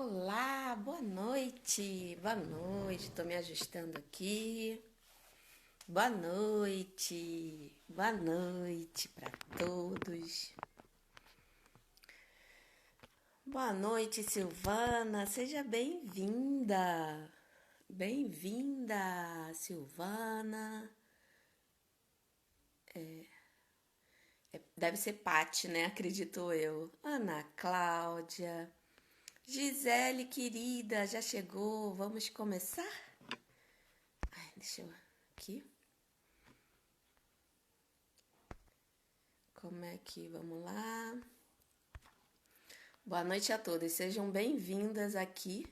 Olá, boa noite. Boa noite. Estou me ajustando aqui. Boa noite. Boa noite para todos. Boa noite, Silvana. Seja bem-vinda. Bem-vinda, Silvana. Deve ser Pati, né? Acredito eu. Ana Cláudia. Gisele, querida, já chegou? Vamos começar? Deixa eu aqui. Como é que vamos lá? Boa noite a todos, sejam bem-vindas aqui.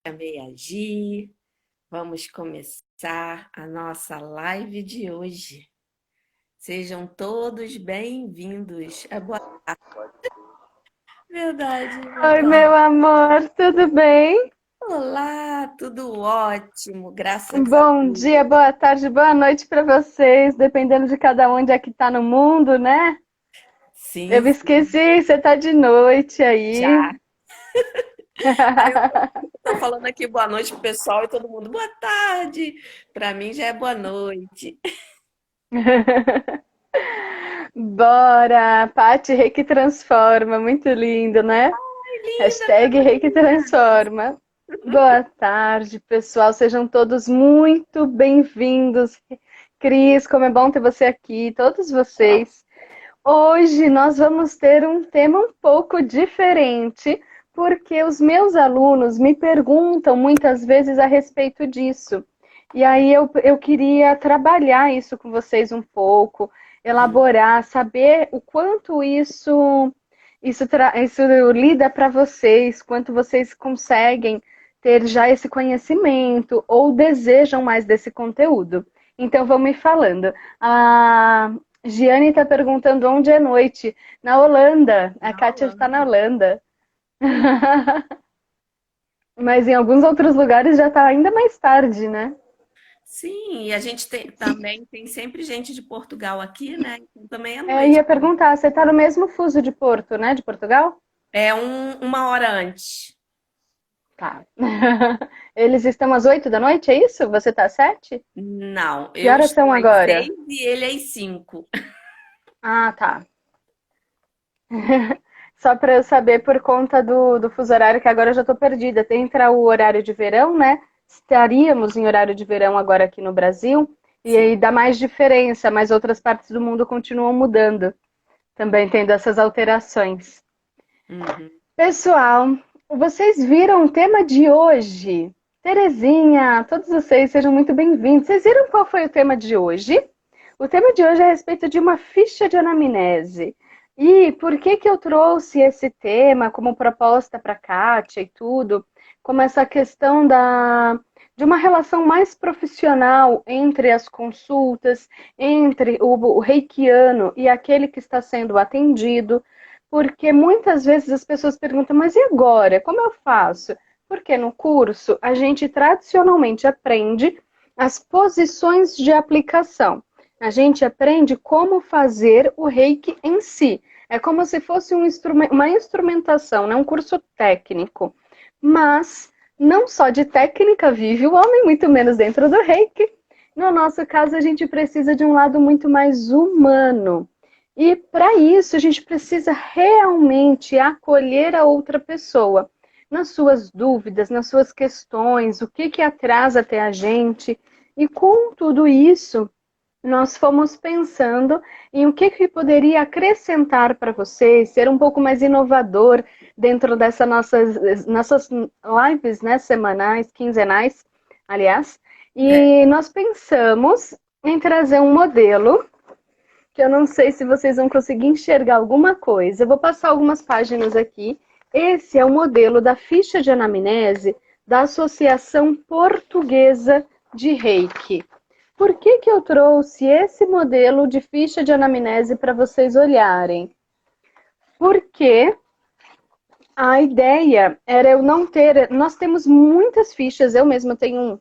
Chamei a Gi. Vamos começar a nossa live de hoje. Sejam todos bem-vindos. Boa tarde. Verdade. Oi, meu amor, tudo bem? Olá, tudo ótimo, graças a Bom Deus. dia, boa tarde, boa noite para vocês, dependendo de cada um onde é que tá no mundo, né? Eu Sim, me sim, esqueci, você tá de noite aí. já. Aí eu tô falando aqui boa noite pro pessoal e todo mundo boa tarde. Para mim já é boa noite. Bora, Paty Rei que transforma, muito lindo, né? Linda para Hashtag Rei que mim. transforma. Boa tarde, pessoal, sejam todos muito bem-vindos. Cris, como é bom ter você aqui, todos vocês. Hoje nós vamos ter um tema um pouco diferente, porque os meus alunos me perguntam muitas vezes a respeito disso. E aí eu queria trabalhar isso com vocês um pouco, elaborar, saber o quanto isso lida para vocês, quanto vocês conseguem ter já esse conhecimento ou desejam mais desse conteúdo. Então vão me falando. A Giane está perguntando onde é noite. Na Holanda. A Na Kátia está na Holanda. Holanda. Mas em alguns outros lugares já está ainda mais tarde, né? Sim, e a gente também tem sempre gente de Portugal aqui, né? Então também é É, noite. ia perguntar, você está no mesmo fuso de Porto, né? De Portugal? É uma hora antes. Tá. Eles estão às 8 da noite, é isso? Você está às 7? Não, Que eu horas são estou às agora? 6 e ele às 5. Ah, tá. Só para eu saber por conta do fuso horário, que agora eu já estou perdida. Entra o horário de verão, né? Estaríamos em horário de verão agora aqui no Brasil, e Sim. aí dá mais diferença, mas outras partes do mundo continuam mudando, também tendo essas alterações. Uhum. Pessoal, vocês viram o tema de hoje? Terezinha, todos vocês sejam muito bem-vindos. Vocês viram qual foi o tema de hoje? O tema de hoje é a respeito de uma ficha de anamnese. E por que que eu trouxe esse tema como proposta para a Kátia e tudo? Como essa questão de uma relação mais profissional entre as consultas, entre o reikiano e aquele que está sendo atendido. Porque muitas vezes as pessoas perguntam, mas e agora? Como eu faço? Porque no curso a gente tradicionalmente aprende as posições de aplicação. A gente aprende como fazer o reiki em si. É como se fosse uma instrumentação, né? Um curso técnico. Mas não só de técnica vive o homem, muito menos dentro do reiki. No nosso caso, a gente precisa de um lado muito mais humano. E para isso, a gente precisa realmente acolher a outra pessoa nas suas dúvidas, nas suas questões, o que que atrasa até a gente. E com tudo isso, nós fomos pensando em o que que poderia acrescentar para vocês, ser um pouco mais inovador dentro dessas nossas lives, né, semanais, quinzenais, aliás. É. E nós pensamos em trazer um modelo que eu não sei se vocês vão conseguir enxergar alguma coisa. Eu vou passar algumas páginas aqui. Esse é o modelo da ficha de anamnese da Associação Portuguesa de Reiki. Por que que eu trouxe esse modelo de ficha de anamnese para vocês olharem? Porque a ideia era eu não ter... Nós temos muitas fichas, eu mesma tenho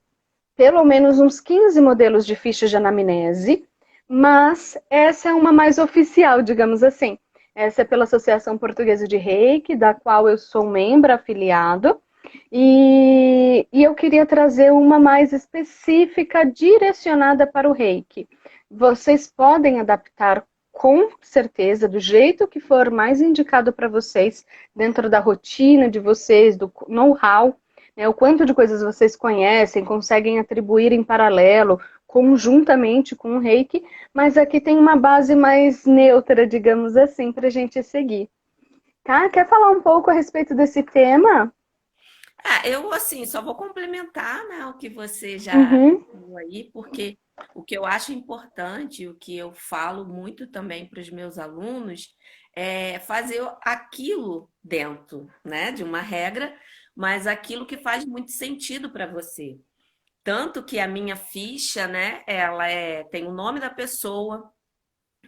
pelo menos uns 15 modelos de ficha de anamnese, mas essa é uma mais oficial, digamos assim. Essa é pela Associação Portuguesa de Reiki, da qual eu sou membro afiliado. E eu queria trazer uma mais específica, direcionada para o Reiki. Vocês podem adaptar com certeza, do jeito que for mais indicado para vocês, dentro da rotina de vocês, do know-how, né, o quanto de coisas vocês conhecem, conseguem atribuir em paralelo, conjuntamente com o Reiki, mas aqui tem uma base mais neutra, digamos assim, para a gente seguir. Tá? Quer falar um pouco a respeito desse tema? Eu, assim, só vou complementar, né, o que você já Uhum, falou aí, porque o que eu acho importante, o que eu falo muito também para os meus alunos, é fazer aquilo dentro, né, de uma regra, mas aquilo que faz muito sentido para você. Tanto que a minha ficha, né, tem o nome da pessoa,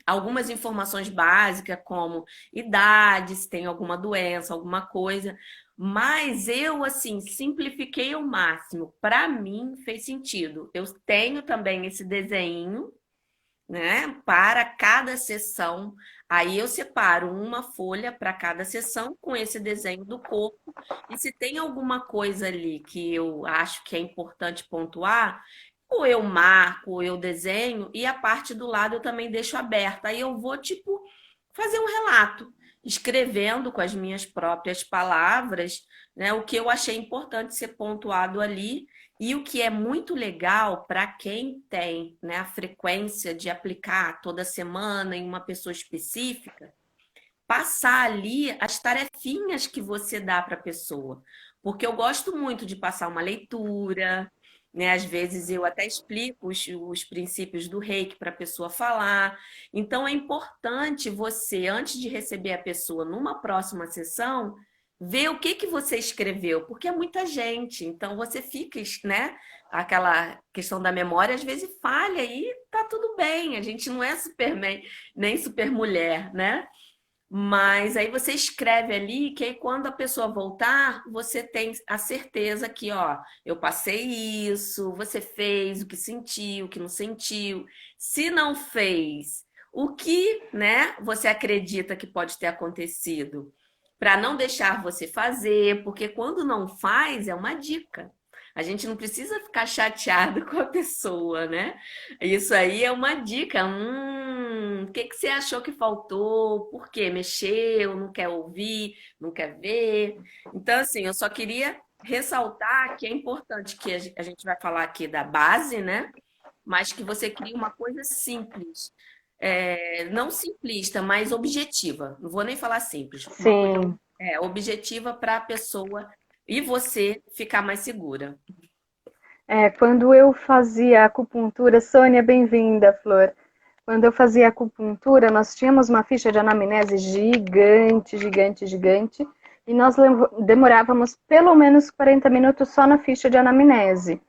algumas informações básicas, como idade, se tem alguma doença, alguma coisa. Mas eu, assim, simplifiquei ao máximo. Para mim, fez sentido. Eu tenho também esse desenho, né, para cada sessão. Aí eu separo uma folha para cada sessão com esse desenho do corpo. E se tem alguma coisa ali que eu acho que é importante pontuar, ou eu marco, ou eu desenho, e a parte do lado eu também deixo aberta. Aí eu vou, tipo, fazer um relato, escrevendo com as minhas próprias palavras, né, o que eu achei importante ser pontuado ali. E o que é muito legal para quem tem, né, a frequência de aplicar toda semana em uma pessoa específica, passar ali as tarefinhas que você dá para a pessoa. Porque eu gosto muito de passar uma leitura, né? Às vezes eu até explico os princípios do Reiki para a pessoa falar. Então é importante você, antes de receber a pessoa numa próxima sessão, ver o que que você escreveu, porque é muita gente. Então você fica, né? Aquela questão da memória às vezes falha e tá tudo bem. A gente não é Superman nem super mulher, né? Mas aí você escreve ali que aí quando a pessoa voltar, você tem a certeza que, ó, eu passei isso, você fez o que sentiu, o que não sentiu. Se não fez, o que, né, você acredita que pode ter acontecido? Para não deixar você fazer, porque quando não faz é uma dica. A gente não precisa ficar chateado com a pessoa, né? Isso aí é uma dica. O que que você achou que faltou? Por quê? Mexeu, não quer ouvir, não quer ver. Então, assim, eu só queria ressaltar que é importante que a gente vai falar aqui da base, né? Mas que você crie uma coisa simples. Não simplista, mas objetiva. Não vou nem falar simples. Uma coisa sim. objetiva para a pessoa e você ficar mais segura. Quando eu fazia acupuntura, Sônia, bem-vinda, Flor. Quando eu fazia acupuntura, nós tínhamos uma ficha de anamnese gigante, gigante, gigante, e nós demorávamos pelo menos 40 minutos só na ficha de anamnese.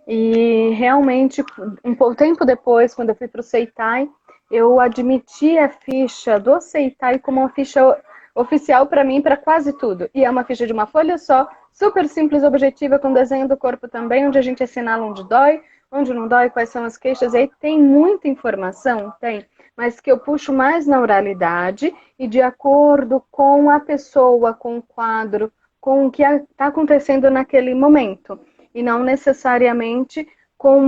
E realmente, um pouco tempo depois, quando eu fui para o Seitai, eu admiti a ficha do Seitai como uma ficha oficial para mim, para quase tudo. E é uma ficha de uma folha só, super simples, objetiva, com desenho do corpo também, onde a gente assinala onde não dói, quais são as queixas. E aí tem muita informação, tem, mas que eu puxo mais na oralidade e de acordo com a pessoa, com o quadro, com o que está acontecendo naquele momento. E não necessariamente com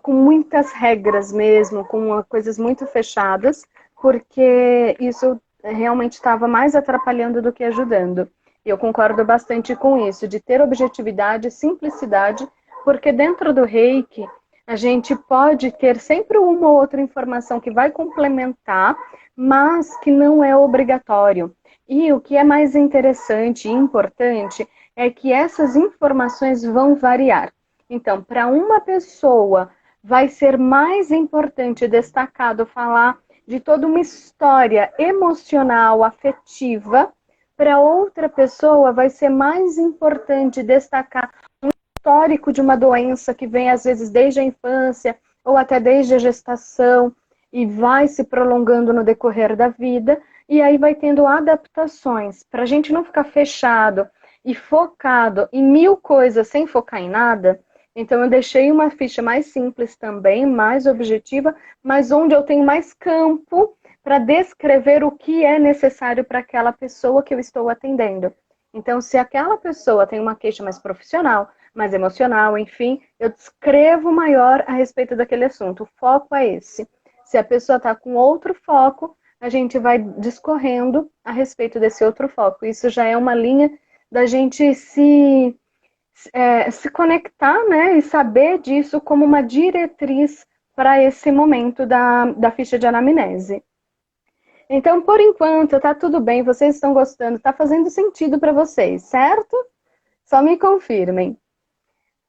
muitas regras mesmo, com coisas muito fechadas, porque isso realmente estava mais atrapalhando do que ajudando. E eu concordo bastante com isso, de ter objetividade, simplicidade, porque dentro do Reiki a gente pode ter sempre uma ou outra informação que vai complementar, mas que não é obrigatório. E o que é mais interessante e importante é que essas informações vão variar. Então, para uma pessoa vai ser mais importante destacado falar de toda uma história emocional, afetiva. Para outra pessoa vai ser mais importante destacar um histórico de uma doença que vem às vezes desde a infância ou até desde a gestação e vai se prolongando no decorrer da vida, e aí vai tendo adaptações para a gente não ficar fechado e focado em mil coisas sem focar em nada. Então eu deixei uma ficha mais simples também, mais objetiva, mas onde eu tenho mais campo para descrever o que é necessário para aquela pessoa que eu estou atendendo. Então, se aquela pessoa tem uma queixa mais profissional, mais emocional, enfim, eu descrevo maior a respeito daquele assunto. O foco é esse. Se a pessoa está com outro foco, a gente vai discorrendo a respeito desse outro foco. Isso já é uma linha da gente se conectar, né, e saber disso como uma diretriz para esse momento da ficha de anamnese. Então, por enquanto, tá tudo bem, vocês estão gostando, tá fazendo sentido para vocês, certo? Só me confirmem.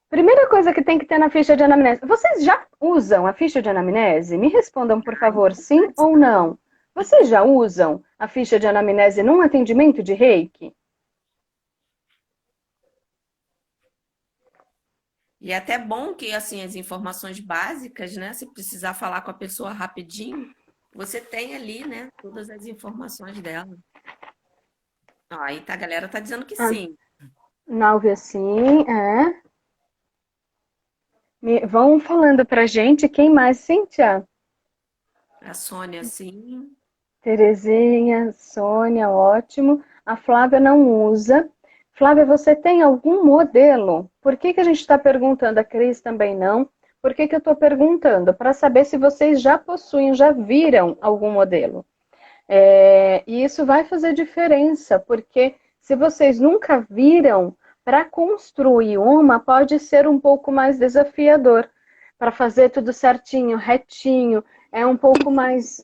Primeira coisa que tem que ter na ficha de anamnese. Vocês já usam a ficha de anamnese? Me respondam, por favor, sim ou não. Vocês já usam a ficha de anamnese num atendimento de Reiki? E é até bom que, assim, as informações básicas, né? Se precisar falar com a pessoa rapidinho, você tem ali, né? Todas as informações dela. Ó, aí tá, a galera tá dizendo que Ah, sim. Nálvia, sim, é. Vão falando pra gente quem mais, Cíntia? A Sônia, sim. Terezinha, Sônia, ótimo. A Flávia não usa. Flávia, você tem algum modelo? Por que a gente está perguntando? A Cris também não. Por que eu estou perguntando? Para saber se vocês já possuem, já viram algum modelo. E isso vai fazer diferença, porque se vocês nunca viram, para construir uma pode ser um pouco mais desafiador. Para fazer tudo certinho, retinho, é um pouco mais.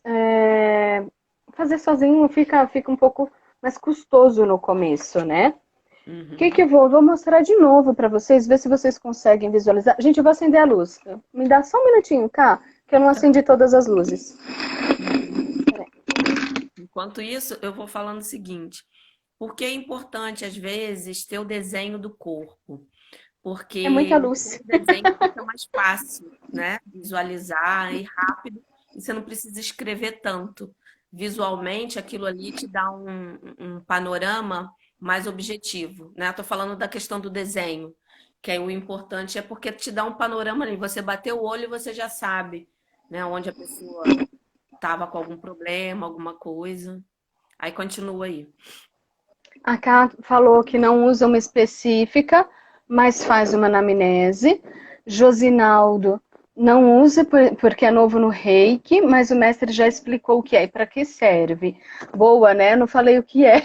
Fazer sozinho fica um pouco mais custoso no começo, né? O que eu vou mostrar de novo para vocês, ver se vocês conseguem visualizar. Gente, eu vou acender a luz. Me dá só um minutinho, tá? Que eu não acendi todas as luzes. Enquanto isso, eu vou falando o seguinte: por que é importante, às vezes, ter o desenho do corpo? É muita Porque com luz. o desenho fica mais fácil, né? Visualizar e rápido, e você não precisa escrever tanto. Visualmente, aquilo ali te dá um panorama mais objetivo, né? Estou falando da questão do desenho, que aí o importante é porque te dá um panorama ali. Você bateu o olho e você já sabe, né? Onde a pessoa estava com algum problema, alguma coisa. Aí continua aí. A Ká falou que não usa uma específica, mas faz uma anamnese. Josinaldo não usa porque é novo no Reiki, mas o mestre já explicou o que é e para que serve. Boa, né? Não falei o que é.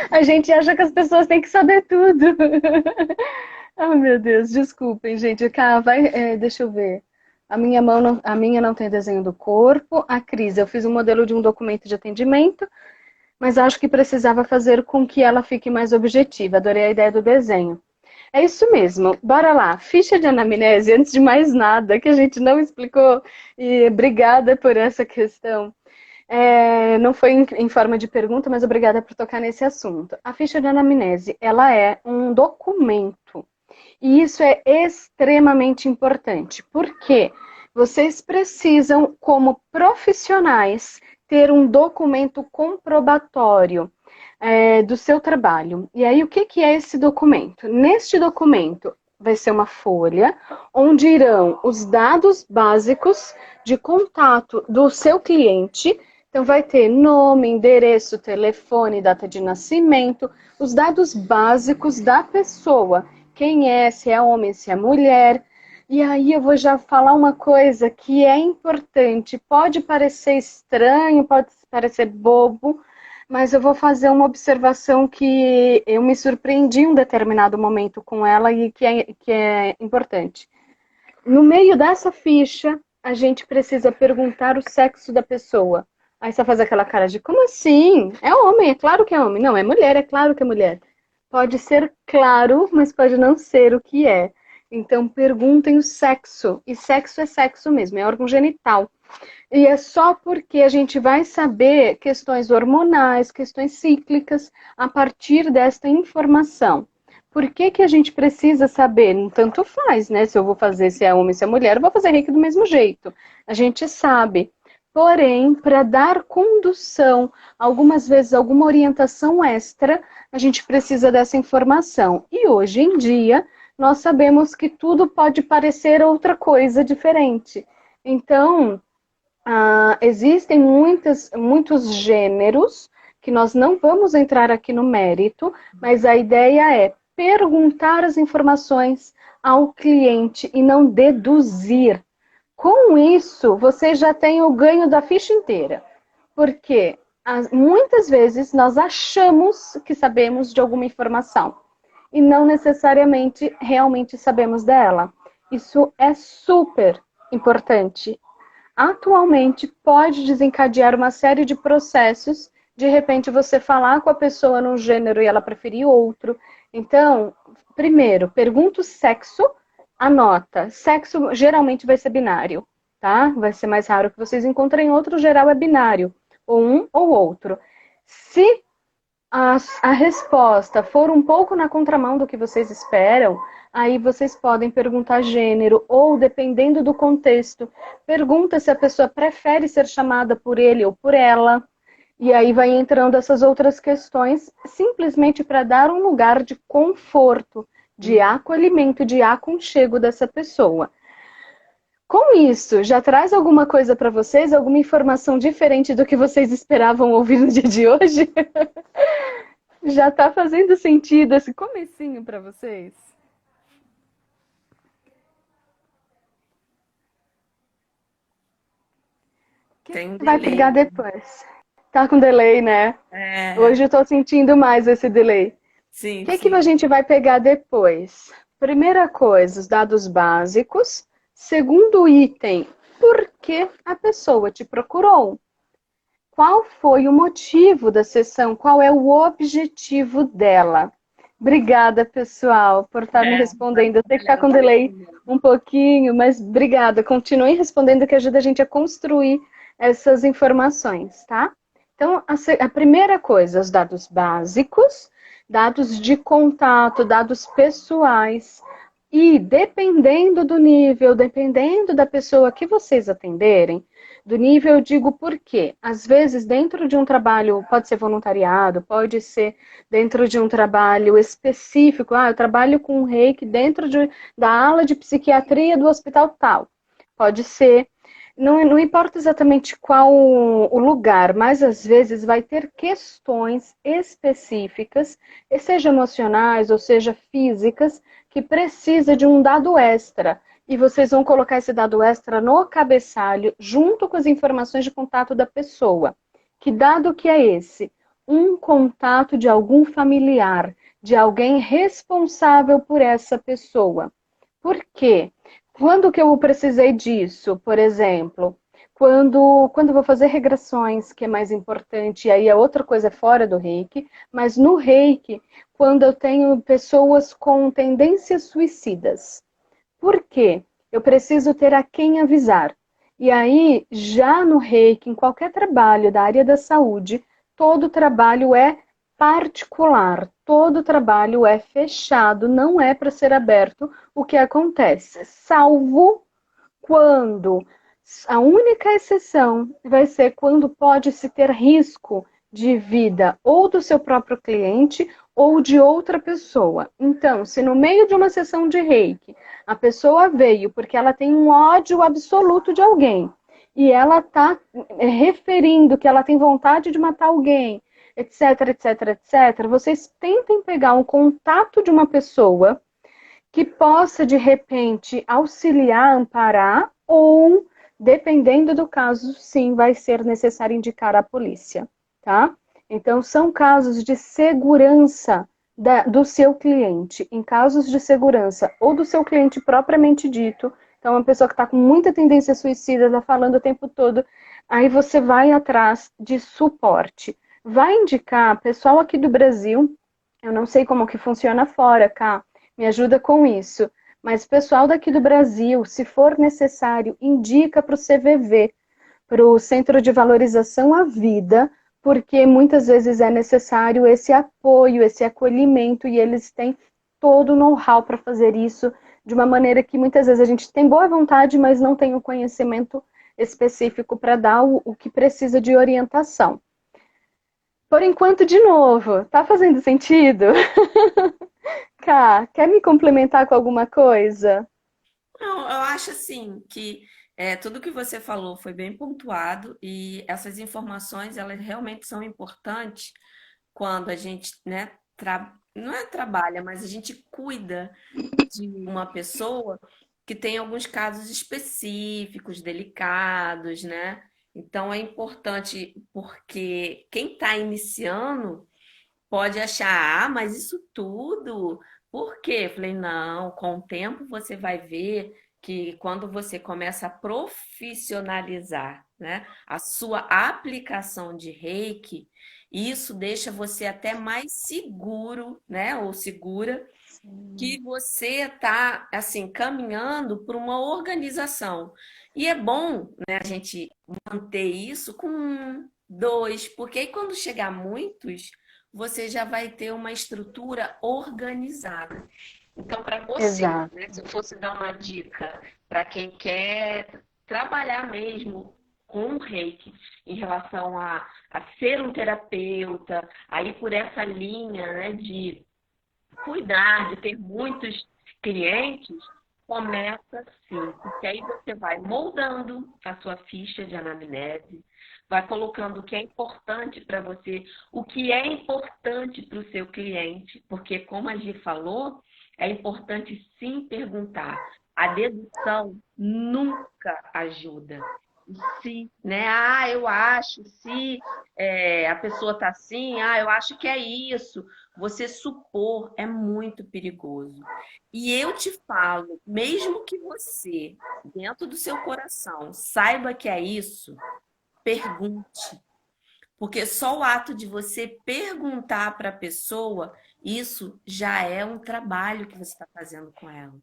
A gente acha que as pessoas têm que saber tudo. Oh, meu Deus, desculpem, gente. Cá, deixa eu ver. A minha não tem desenho do corpo. A Cris, eu fiz um modelo de um documento de atendimento, mas acho que precisava fazer com que ela fique mais objetiva. Adorei a ideia do desenho. É isso mesmo. Bora lá. Ficha de anamnese, antes de mais nada, que a gente não explicou, e obrigada por essa questão. Não foi em forma de pergunta, mas obrigada por tocar nesse assunto. A ficha de anamnese, ela é um documento. E isso é extremamente importante. Por quê? Vocês precisam, como profissionais, ter um documento comprobatório do seu trabalho. E aí, o que é esse documento? Neste documento, vai ser uma folha onde irão os dados básicos de contato do seu cliente. Então, vai ter nome, endereço, telefone, data de nascimento, os dados básicos da pessoa. Quem é, se é homem, se é mulher. E aí eu vou já falar uma coisa que é importante. Pode parecer estranho, pode parecer bobo, mas eu vou fazer uma observação que eu me surpreendi em um determinado momento com ela e que é importante. No meio dessa ficha, a gente precisa perguntar o sexo da pessoa. Aí você faz aquela cara de, como assim? É homem, é claro que é homem. Não, é mulher, é claro que é mulher. Pode ser claro, mas pode não ser o que é. Então, perguntem o sexo. E sexo é sexo mesmo, é órgão genital. E é só porque a gente vai saber questões hormonais, questões cíclicas, a partir desta informação. Por que a gente precisa saber? Tanto faz, né? Se eu vou fazer, se é homem, se é mulher, eu vou fazer reiki do mesmo jeito. A gente sabe. Porém, para dar condução, algumas vezes alguma orientação extra, a gente precisa dessa informação. E hoje em dia, nós sabemos que tudo pode parecer outra coisa diferente. Então, Existem muitos gêneros que nós não vamos entrar aqui no mérito, mas a ideia é perguntar as informações ao cliente e não deduzir. Com isso, você já tem o ganho da ficha inteira, porque muitas vezes nós achamos que sabemos de alguma informação e não necessariamente realmente sabemos dela. Isso é super importante. Atualmente pode desencadear uma série de processos, de repente você falar com a pessoa num gênero e ela preferir outro. Então, primeiro, pergunta o sexo, anota. Sexo geralmente vai ser binário, tá? Vai ser mais raro que vocês encontrem outro, geral é binário, ou um ou outro. Se a resposta for um pouco na contramão do que vocês esperam, aí vocês podem perguntar gênero, ou dependendo do contexto, pergunta se a pessoa prefere ser chamada por ele ou por ela. E aí vai entrando essas outras questões, simplesmente para dar um lugar de conforto, de acolhimento, de aconchego dessa pessoa. Com isso, já traz alguma coisa para vocês? Alguma informação diferente do que vocês esperavam ouvir no dia de hoje? Já tá fazendo sentido esse comecinho para vocês? O que Tem um você vai pegar delay. depois? Tá com delay, né? É, Hoje eu tô sentindo mais esse delay. O sim, que a sim. gente vai pegar depois? Primeira coisa, os dados básicos. Segundo item, por que a pessoa te procurou? Qual foi o motivo da sessão? Qual é o objetivo dela? Obrigada, pessoal, por estar me É, respondendo. Eu sei que está com delay um pouquinho, mas obrigada. Continuem respondendo que ajuda a gente a construir essas informações, tá? Então, a primeira coisa, os dados básicos, dados de contato, dados pessoais. E dependendo do nível, dependendo da pessoa que vocês atenderem, do nível eu digo por quê? Às vezes, dentro de um trabalho, pode ser voluntariado, pode ser dentro de um trabalho específico. Eu trabalho com reiki dentro da ala de psiquiatria do hospital tal. Pode ser. Não importa exatamente qual o lugar, mas às vezes vai ter questões específicas, seja emocionais ou seja físicas, que precisa de um dado extra. E vocês vão colocar esse dado extra no cabeçalho, junto com as informações de contato da pessoa. Que dado que é esse? Um contato de algum familiar, de alguém responsável por essa pessoa. Por quê? Quando que eu precisei disso, por exemplo? Quando eu vou fazer regressões, que é mais importante, e aí a outra coisa é fora do reiki, mas no reiki, quando eu tenho pessoas com tendências suicidas. Por quê? Eu preciso ter a quem avisar. E aí, já no reiki, em qualquer trabalho da área da saúde, todo trabalho é particular, todo trabalho é fechado, não é para ser aberto. O que acontece? Salvo quando a única exceção vai ser quando pode-se ter risco de vida ou do seu próprio cliente ou de outra pessoa. Então, se no meio de uma sessão de reiki, a pessoa veio porque ela tem um ódio absoluto de alguém e ela está referindo que ela tem vontade de matar alguém, etc, etc, etc, vocês tentem pegar um contato de uma pessoa que possa, de repente, auxiliar, amparar, ou, dependendo do caso, sim, vai ser necessário indicar a polícia, tá? Então, são casos de segurança do seu cliente. Em casos de segurança ou do seu cliente propriamente dito, então, uma pessoa que está com muita tendência suicida, está falando o tempo todo, aí você vai atrás de suporte. Vai indicar, pessoal aqui do Brasil, eu não sei como que funciona fora, cá, me ajuda com isso. Mas pessoal daqui do Brasil, se for necessário, indica para o CVV, para o Centro de Valorização à Vida, porque muitas vezes é necessário esse apoio, esse acolhimento, e eles têm todo o know-how para fazer isso de uma maneira que muitas vezes a gente tem boa vontade, mas não tem o conhecimento específico para dar o que precisa de orientação. Por enquanto, de novo, tá fazendo sentido? Cá, quer me complementar com alguma coisa? Não, eu acho assim que Tudo que você falou foi bem pontuado e essas informações, elas realmente são importantes quando a gente, né, não é trabalha, mas a gente cuida de uma pessoa que tem alguns casos específicos, delicados, né? Então é importante porque quem está iniciando pode achar, ah, mas isso tudo, por quê? Eu falei, não, com o tempo você vai ver que quando você começa a profissionalizar, né, a sua aplicação de reiki, isso deixa você até mais seguro, né, ou segura que você está assim caminhando para uma organização. E é bom, né, a gente manter isso com um, dois, porque aí quando chegar muitos, você já vai ter uma estrutura organizada. Então, para você, Exato. né, se eu fosse dar uma dica para quem quer trabalhar mesmo com o reiki em relação a ser um terapeuta, a ir por essa linha, né, de cuidar, de ter muitos clientes, começa assim, porque aí você vai moldando a sua ficha de anamnese, vai colocando o que é importante para você, o que é importante para o seu cliente, porque como a Gi falou, é importante sim perguntar. A dedução nunca ajuda. Se, né? Ah, eu acho, se a pessoa está assim, ah, eu acho que é isso. Você supor é muito perigoso. E eu te falo, mesmo que você, dentro do seu coração, saiba que é isso, pergunte. Porque só o ato de você perguntar para a pessoa, isso já é um trabalho que você está fazendo com ela.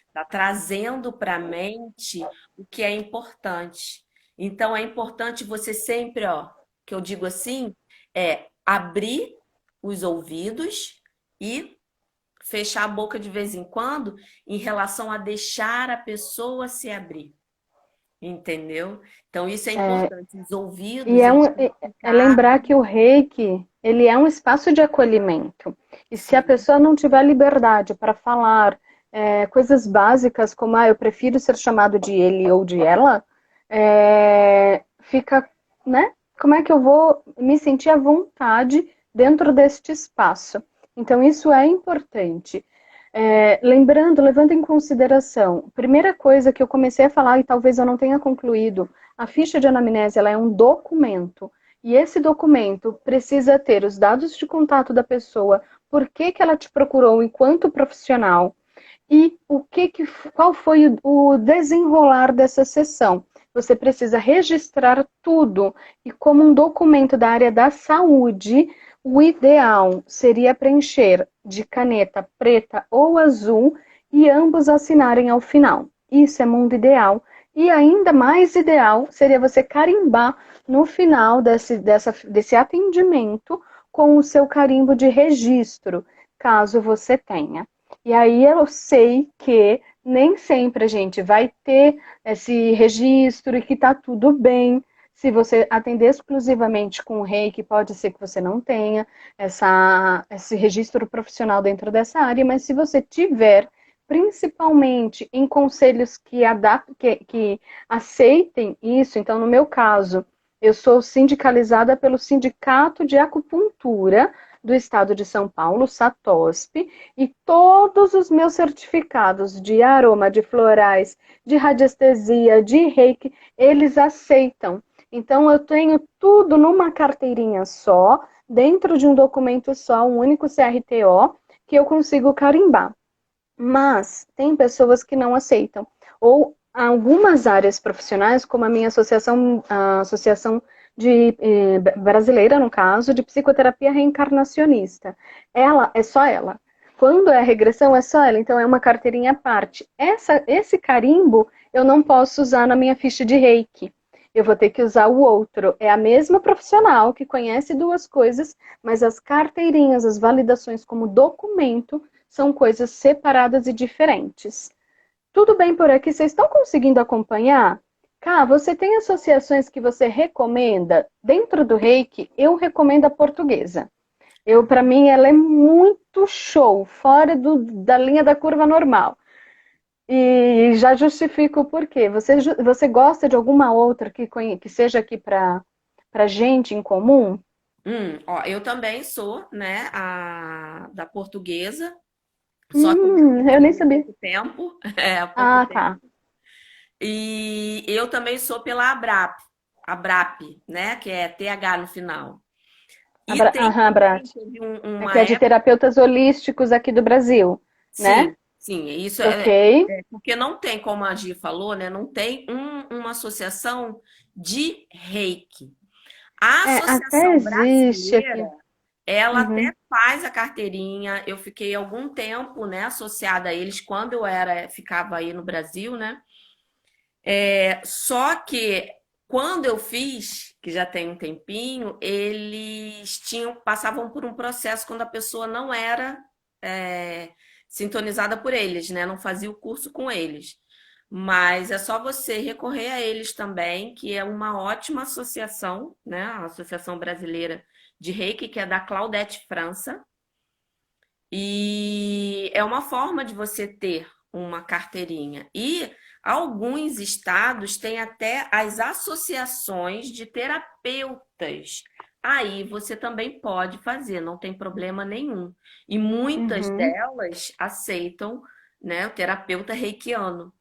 Está trazendo para a mente o que é importante. Então é importante você sempre, ó, que eu digo assim, abrir os ouvidos e fechar a boca de vez em quando em relação a deixar a pessoa se abrir. Entendeu? Então isso é É, importante. Os e ouvidos, é, eles um, têm que é ficar. lembrar que o reiki, ele é um espaço de acolhimento. E se a Sim, pessoa não tiver liberdade para falar coisas básicas, como eu prefiro ser chamado de ele ou de ela, fica, né? Como é que eu vou me sentir à vontade dentro deste espaço? Então, isso é importante. Lembrando, levando em consideração, primeira coisa que eu comecei a falar e talvez eu não tenha concluído, a ficha de anamnese ela é um documento e esse documento precisa ter os dados de contato da pessoa, por que que ela te procurou enquanto profissional e qual foi o desenrolar dessa sessão. Você precisa registrar tudo e como um documento da área da saúde, o ideal seria preencher de caneta preta ou azul e ambos assinarem ao final. Isso é mundo ideal. E ainda mais ideal seria você carimbar no final desse atendimento com o seu carimbo de registro, caso você tenha. E aí eu sei que nem sempre a gente vai ter esse registro e que está tudo bem. Se você atender exclusivamente com o reiki, pode ser que você não tenha esse registro profissional dentro dessa área, mas se você tiver, principalmente em conselhos que aceitem isso, então no meu caso, eu sou sindicalizada pelo Sindicato de Acupuntura do Estado de São Paulo, SATOSP, e todos os meus certificados de aroma, de florais, de radiestesia, de reiki, eles aceitam. Então, eu tenho tudo numa carteirinha só, dentro de um documento só, um único CRTO, que eu consigo carimbar. Mas tem pessoas que não aceitam. Ou algumas áreas profissionais, como a associação brasileira, no caso, de psicoterapia reencarnacionista. Ela é só ela. Quando é regressão, é só ela. Então, é uma carteirinha à parte. Esse carimbo eu não posso usar na minha ficha de reiki. Eu vou ter que usar o outro. É a mesma profissional que conhece duas coisas, mas as carteirinhas, as validações como documento são coisas separadas e diferentes. Tudo bem por aqui? Vocês estão conseguindo acompanhar? Cá, você tem associações que você recomenda? Dentro do Reiki, eu recomendo a portuguesa. Para mim, ela é muito show, fora da linha da curva normal. E já justifico o porquê. Você gosta de alguma outra que seja aqui para gente em comum? Ó, eu também sou, né, da portuguesa, só que eu Eu nem fiquei há sabia. pouco tempo, há pouco Ah, tempo. tá. E eu também sou pela Abrap, né, que é TH no final. E tem Aham, também, Brat. teve Que uma é de época, terapeutas holísticos aqui do Brasil, né? sim, isso Ok. porque não tem, como a Gi falou, né, não tem uma associação de reiki. A Até Associação existe Brasileira, aqui. ela Uhum. até faz a carteirinha. Eu fiquei algum tempo, né, associada a eles quando eu ficava aí no Brasil, né? Só que quando eu fiz, que já tem um tempinho, passavam por um processo quando a pessoa não era é, sintonizada por eles, né? Não fazia o curso com eles. Mas é só você recorrer a eles também, que é uma ótima associação, né? A Associação Brasileira de Reiki, que é da Claudete França. E é uma forma de você ter uma carteirinha. E alguns estados têm até as associações de terapeutas. Aí você também pode fazer, não tem problema nenhum. E muitas Uhum. delas aceitam, né, o terapeuta reikiano,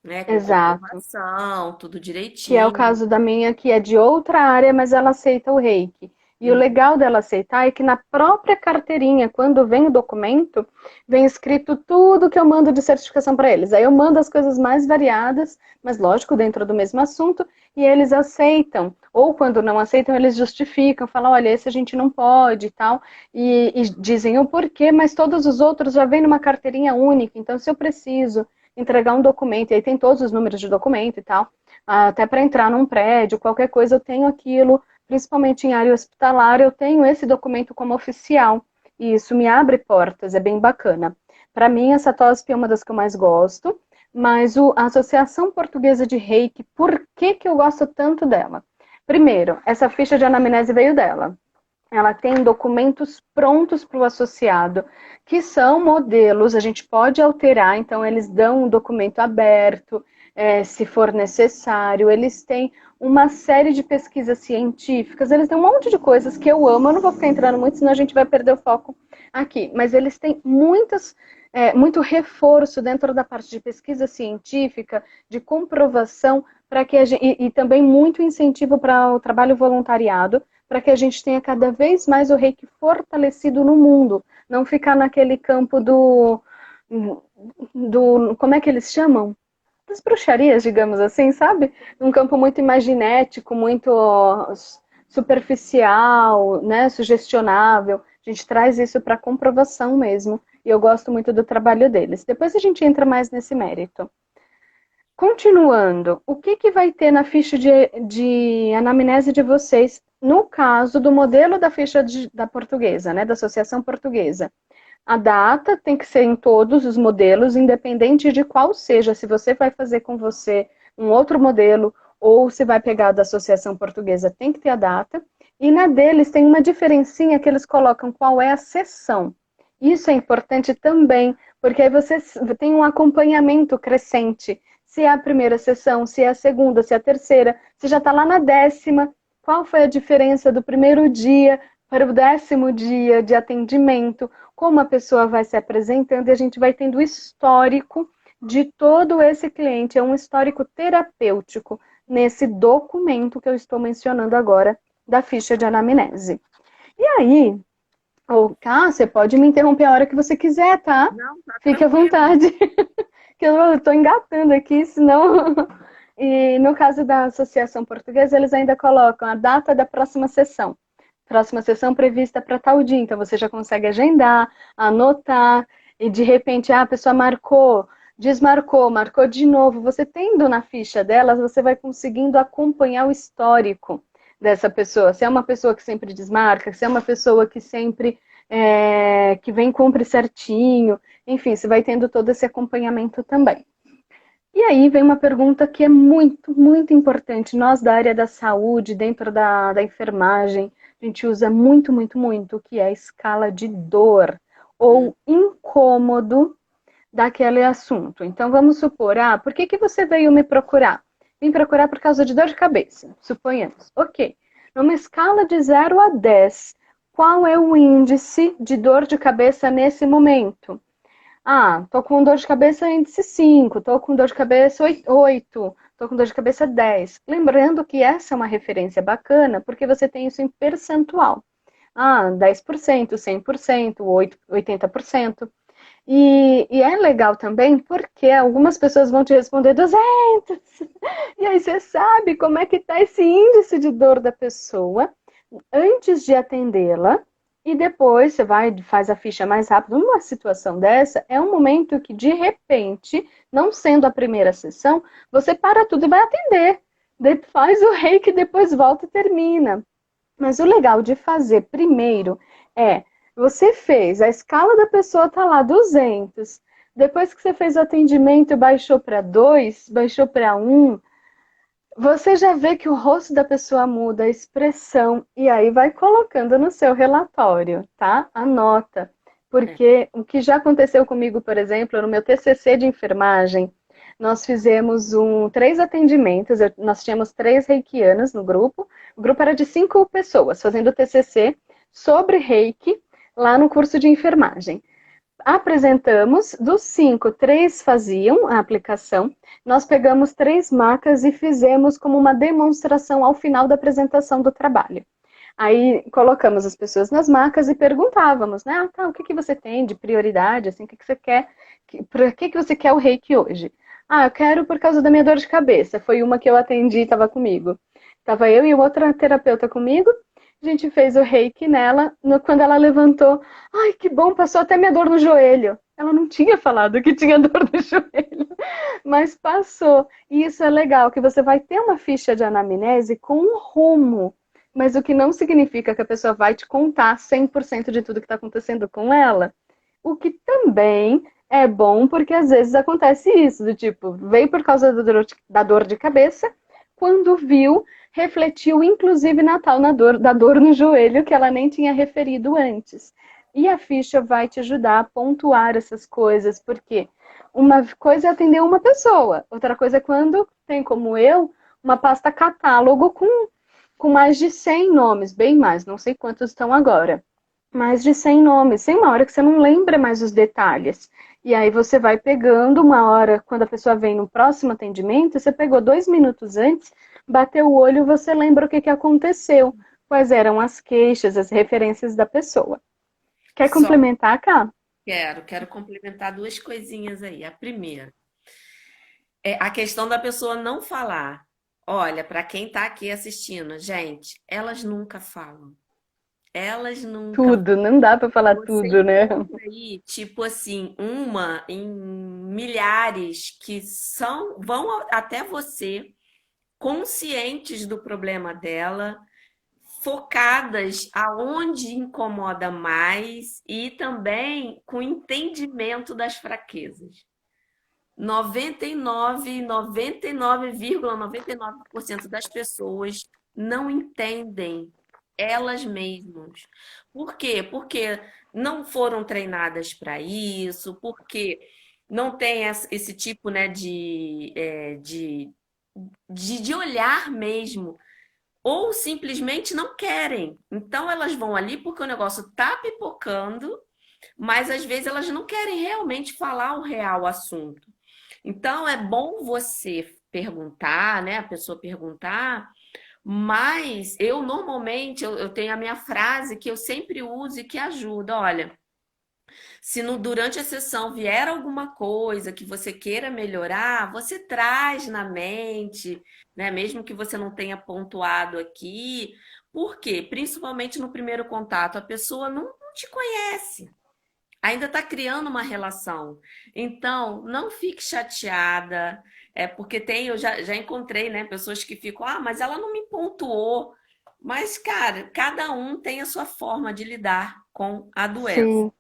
né, com Exato. comprovação, tudo Que é o direitinho. caso da minha, que é de outra área, mas ela aceita o reiki. E o Uhum. legal dela aceitar é que na própria carteirinha, quando vem o documento, vem escrito tudo que eu mando de certificação para eles. Aí eu mando as coisas mais variadas, mas lógico, dentro do mesmo assunto, e eles aceitam. Ou quando não aceitam, eles justificam, falam, olha, esse a gente não pode e tal, e dizem o porquê, mas todos os outros já vêm numa carteirinha única. Então, se eu preciso entregar um documento, e aí tem todos os números de documento e tal, até para entrar num prédio, qualquer coisa, eu tenho aquilo, principalmente em área hospitalar, eu tenho esse documento como oficial. E isso me abre portas, é bem bacana. Para mim, essa TOSP é uma das que eu mais gosto, mas a Associação Portuguesa de Reiki, por que, que eu gosto tanto dela? Primeiro, essa ficha de anamnese veio dela. Ela tem documentos prontos para o associado, que são modelos, a gente pode alterar, então eles dão um documento aberto, se for necessário, eles têm uma série de pesquisas científicas, eles têm um monte de coisas que eu amo, eu não vou ficar entrando muito, senão a gente vai perder o foco aqui, mas eles têm muito reforço dentro da parte de pesquisa científica, de comprovação, para que a gente, e também muito incentivo para o trabalho voluntariado, para que a gente tenha cada vez mais o reiki fortalecido no mundo, não ficar naquele campo como é que eles chamam? Das bruxarias, digamos assim, sabe? Um campo muito imaginético, muito superficial, né? Sugestionável. A gente traz isso para comprovação mesmo. E eu gosto muito do trabalho deles. Depois a gente entra mais nesse mérito. Continuando, o que, que vai ter na ficha de anamnese de vocês, no caso do modelo da ficha da portuguesa, né, da Associação Portuguesa? A data tem que ser em todos os modelos, independente de qual seja, se você vai fazer com você um outro modelo ou se vai pegar da Associação Portuguesa, tem que ter a data. E na deles tem uma diferencinha que eles colocam qual é a sessão. Isso é importante também, porque aí você tem um acompanhamento crescente. Se é a primeira sessão, se é a segunda, se é a terceira, se já está lá na 10ª, qual foi a diferença do primeiro dia para o 10º dia de atendimento, como a pessoa vai se apresentando e a gente vai tendo o histórico de todo esse cliente, é um histórico terapêutico nesse documento que eu estou mencionando agora da ficha de anamnese. E aí, você pode me interromper a hora que você quiser, tá? Não, tá Fique à tranquilo. vontade, que eu estou engatando aqui, senão. E no caso da Associação Portuguesa, eles ainda colocam a data da próxima sessão. Próxima sessão prevista para tal dia, então você já consegue agendar, anotar, e de repente a pessoa marcou, desmarcou, marcou de novo. Você tendo na ficha delas, você vai conseguindo acompanhar o histórico dessa pessoa. Se é uma pessoa que sempre desmarca, se é uma pessoa que sempre que vem cumpre certinho, enfim, você vai tendo todo esse acompanhamento também. E aí vem uma pergunta que é muito, muito importante. Nós da área da saúde, dentro da enfermagem, a gente usa muito, muito, muito, que é a escala de dor Hum. ou incômodo daquele assunto. Então, vamos supor, por que que você veio me procurar? Vim procurar por causa de dor de cabeça, suponhamos. Ok. Numa escala de 0 a 10, qual é o índice de dor de cabeça nesse momento? Tô com dor de cabeça índice 5, tô com dor de cabeça 8, tô com dor de cabeça 10. Lembrando que essa é uma referência bacana, porque você tem isso em percentual. 10%, 100%, 80%. E é legal também porque algumas pessoas vão te responder 200. E aí você sabe como é que está esse índice de dor da pessoa antes de atendê-la. E depois você vai e faz a ficha mais rápido. Numa situação dessa, é um momento que, de repente, não sendo a primeira sessão, você para tudo e vai atender. Faz o reiki, depois volta e termina. Mas o legal de fazer primeiro é, você fez, a escala da pessoa tá lá 200. Depois que você fez o atendimento, baixou para 2, baixou para 1, você já vê que o rosto da pessoa muda, a expressão, e aí vai colocando no seu relatório, tá? Anota. É. Porque o que já aconteceu comigo, por exemplo, no meu TCC de enfermagem, nós fizemos 3 atendimentos, nós tínhamos 3 reikianas no grupo, o grupo era de 5 pessoas fazendo TCC sobre reiki lá no curso de enfermagem. Apresentamos, dos 5, 3 faziam a aplicação. Nós pegamos 3 macas e fizemos como uma demonstração ao final da apresentação do trabalho. Aí colocamos as pessoas nas macas e perguntávamos, né? O que você tem de prioridade? Assim, o que você quer? Para que você quer o reiki hoje? Eu quero por causa da minha dor de cabeça. Foi uma que eu atendi e estava comigo. Estava eu e outra terapeuta comigo. A gente fez o reiki nela. Quando ela levantou, ai, que bom, passou até minha dor no joelho. Ela não tinha falado que tinha dor no joelho, mas passou. E isso é legal, que você vai ter uma ficha de anamnese com um rumo, mas o que não significa que a pessoa vai te contar 100% de tudo que está acontecendo com ela. O que também é bom, porque às vezes acontece isso, do tipo, veio por causa da dor de cabeça, quando viu, refletiu inclusive Natal da dor no joelho, que ela nem tinha referido antes. E a ficha vai te ajudar a pontuar essas coisas, porque uma coisa é atender uma pessoa, outra coisa é quando tem, como eu, uma pasta catálogo com mais de 100 nomes, bem mais, não sei quantos estão agora. Mais de 100 nomes, tem uma hora que você não lembra mais os detalhes. E aí você vai pegando uma hora, quando a pessoa vem no próximo atendimento, você pegou 2 minutos antes, bateu o olho, você lembra o que aconteceu, quais eram as queixas, as referências da pessoa. Quer Só complementar, Cá? quero complementar duas coisinhas aí. A primeira é a questão da pessoa não falar. Olha, para quem está aqui assistindo, gente, elas nunca falam. Elas nunca. Tudo, não dá para falar Você tudo, né? encontra aí, tipo assim, uma em milhares que vão até você, conscientes do problema dela, focadas aonde incomoda mais e também com entendimento das fraquezas. 99,99% das pessoas não entendem elas mesmas. Por quê? Porque não foram treinadas para isso, porque não tem esse tipo, né, de olhar mesmo, ou simplesmente não querem. Então elas vão ali porque o negócio tá pipocando, mas às vezes elas não querem realmente falar o real assunto. Então é bom você perguntar, né? A pessoa perguntar, mas eu normalmente eu tenho a minha frase que eu sempre uso e que ajuda. Olha, se durante a sessão vier alguma coisa que você queira melhorar, você traz na mente, né? Mesmo que você não tenha pontuado aqui. Por quê? Principalmente no primeiro contato, a pessoa não te conhece, ainda está criando uma relação. Então, não fique chateada, porque eu já encontrei, né, pessoas que ficam, mas ela não me pontuou. Mas, cara, cada um tem a sua forma de lidar com a doença. Sim.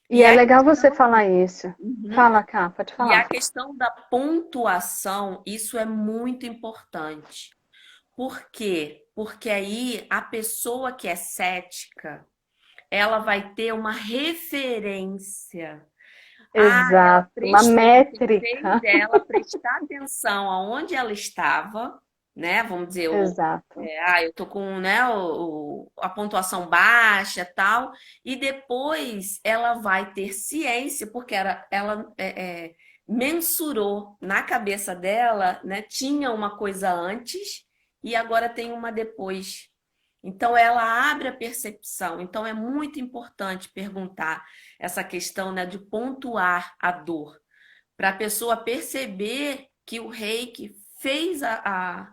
E E é a legal você questão, falar isso. Uhum. Fala, Cá, pode E a falar. questão da pontuação, isso é muito importante. Por quê? Porque aí a pessoa que é cética, ela vai ter uma referência. Exato, uma Você fez métrica. ela prestar atenção aonde ela estava, né? Vamos dizer, Exato. eu tô com, né, a pontuação baixa, tal, e depois ela vai ter ciência, porque ela mensurou na cabeça dela, né? Tinha uma coisa antes e agora tem uma depois. Então ela abre a percepção. Então é muito importante perguntar essa questão, né, de pontuar a dor, para a pessoa perceber que o reiki fez a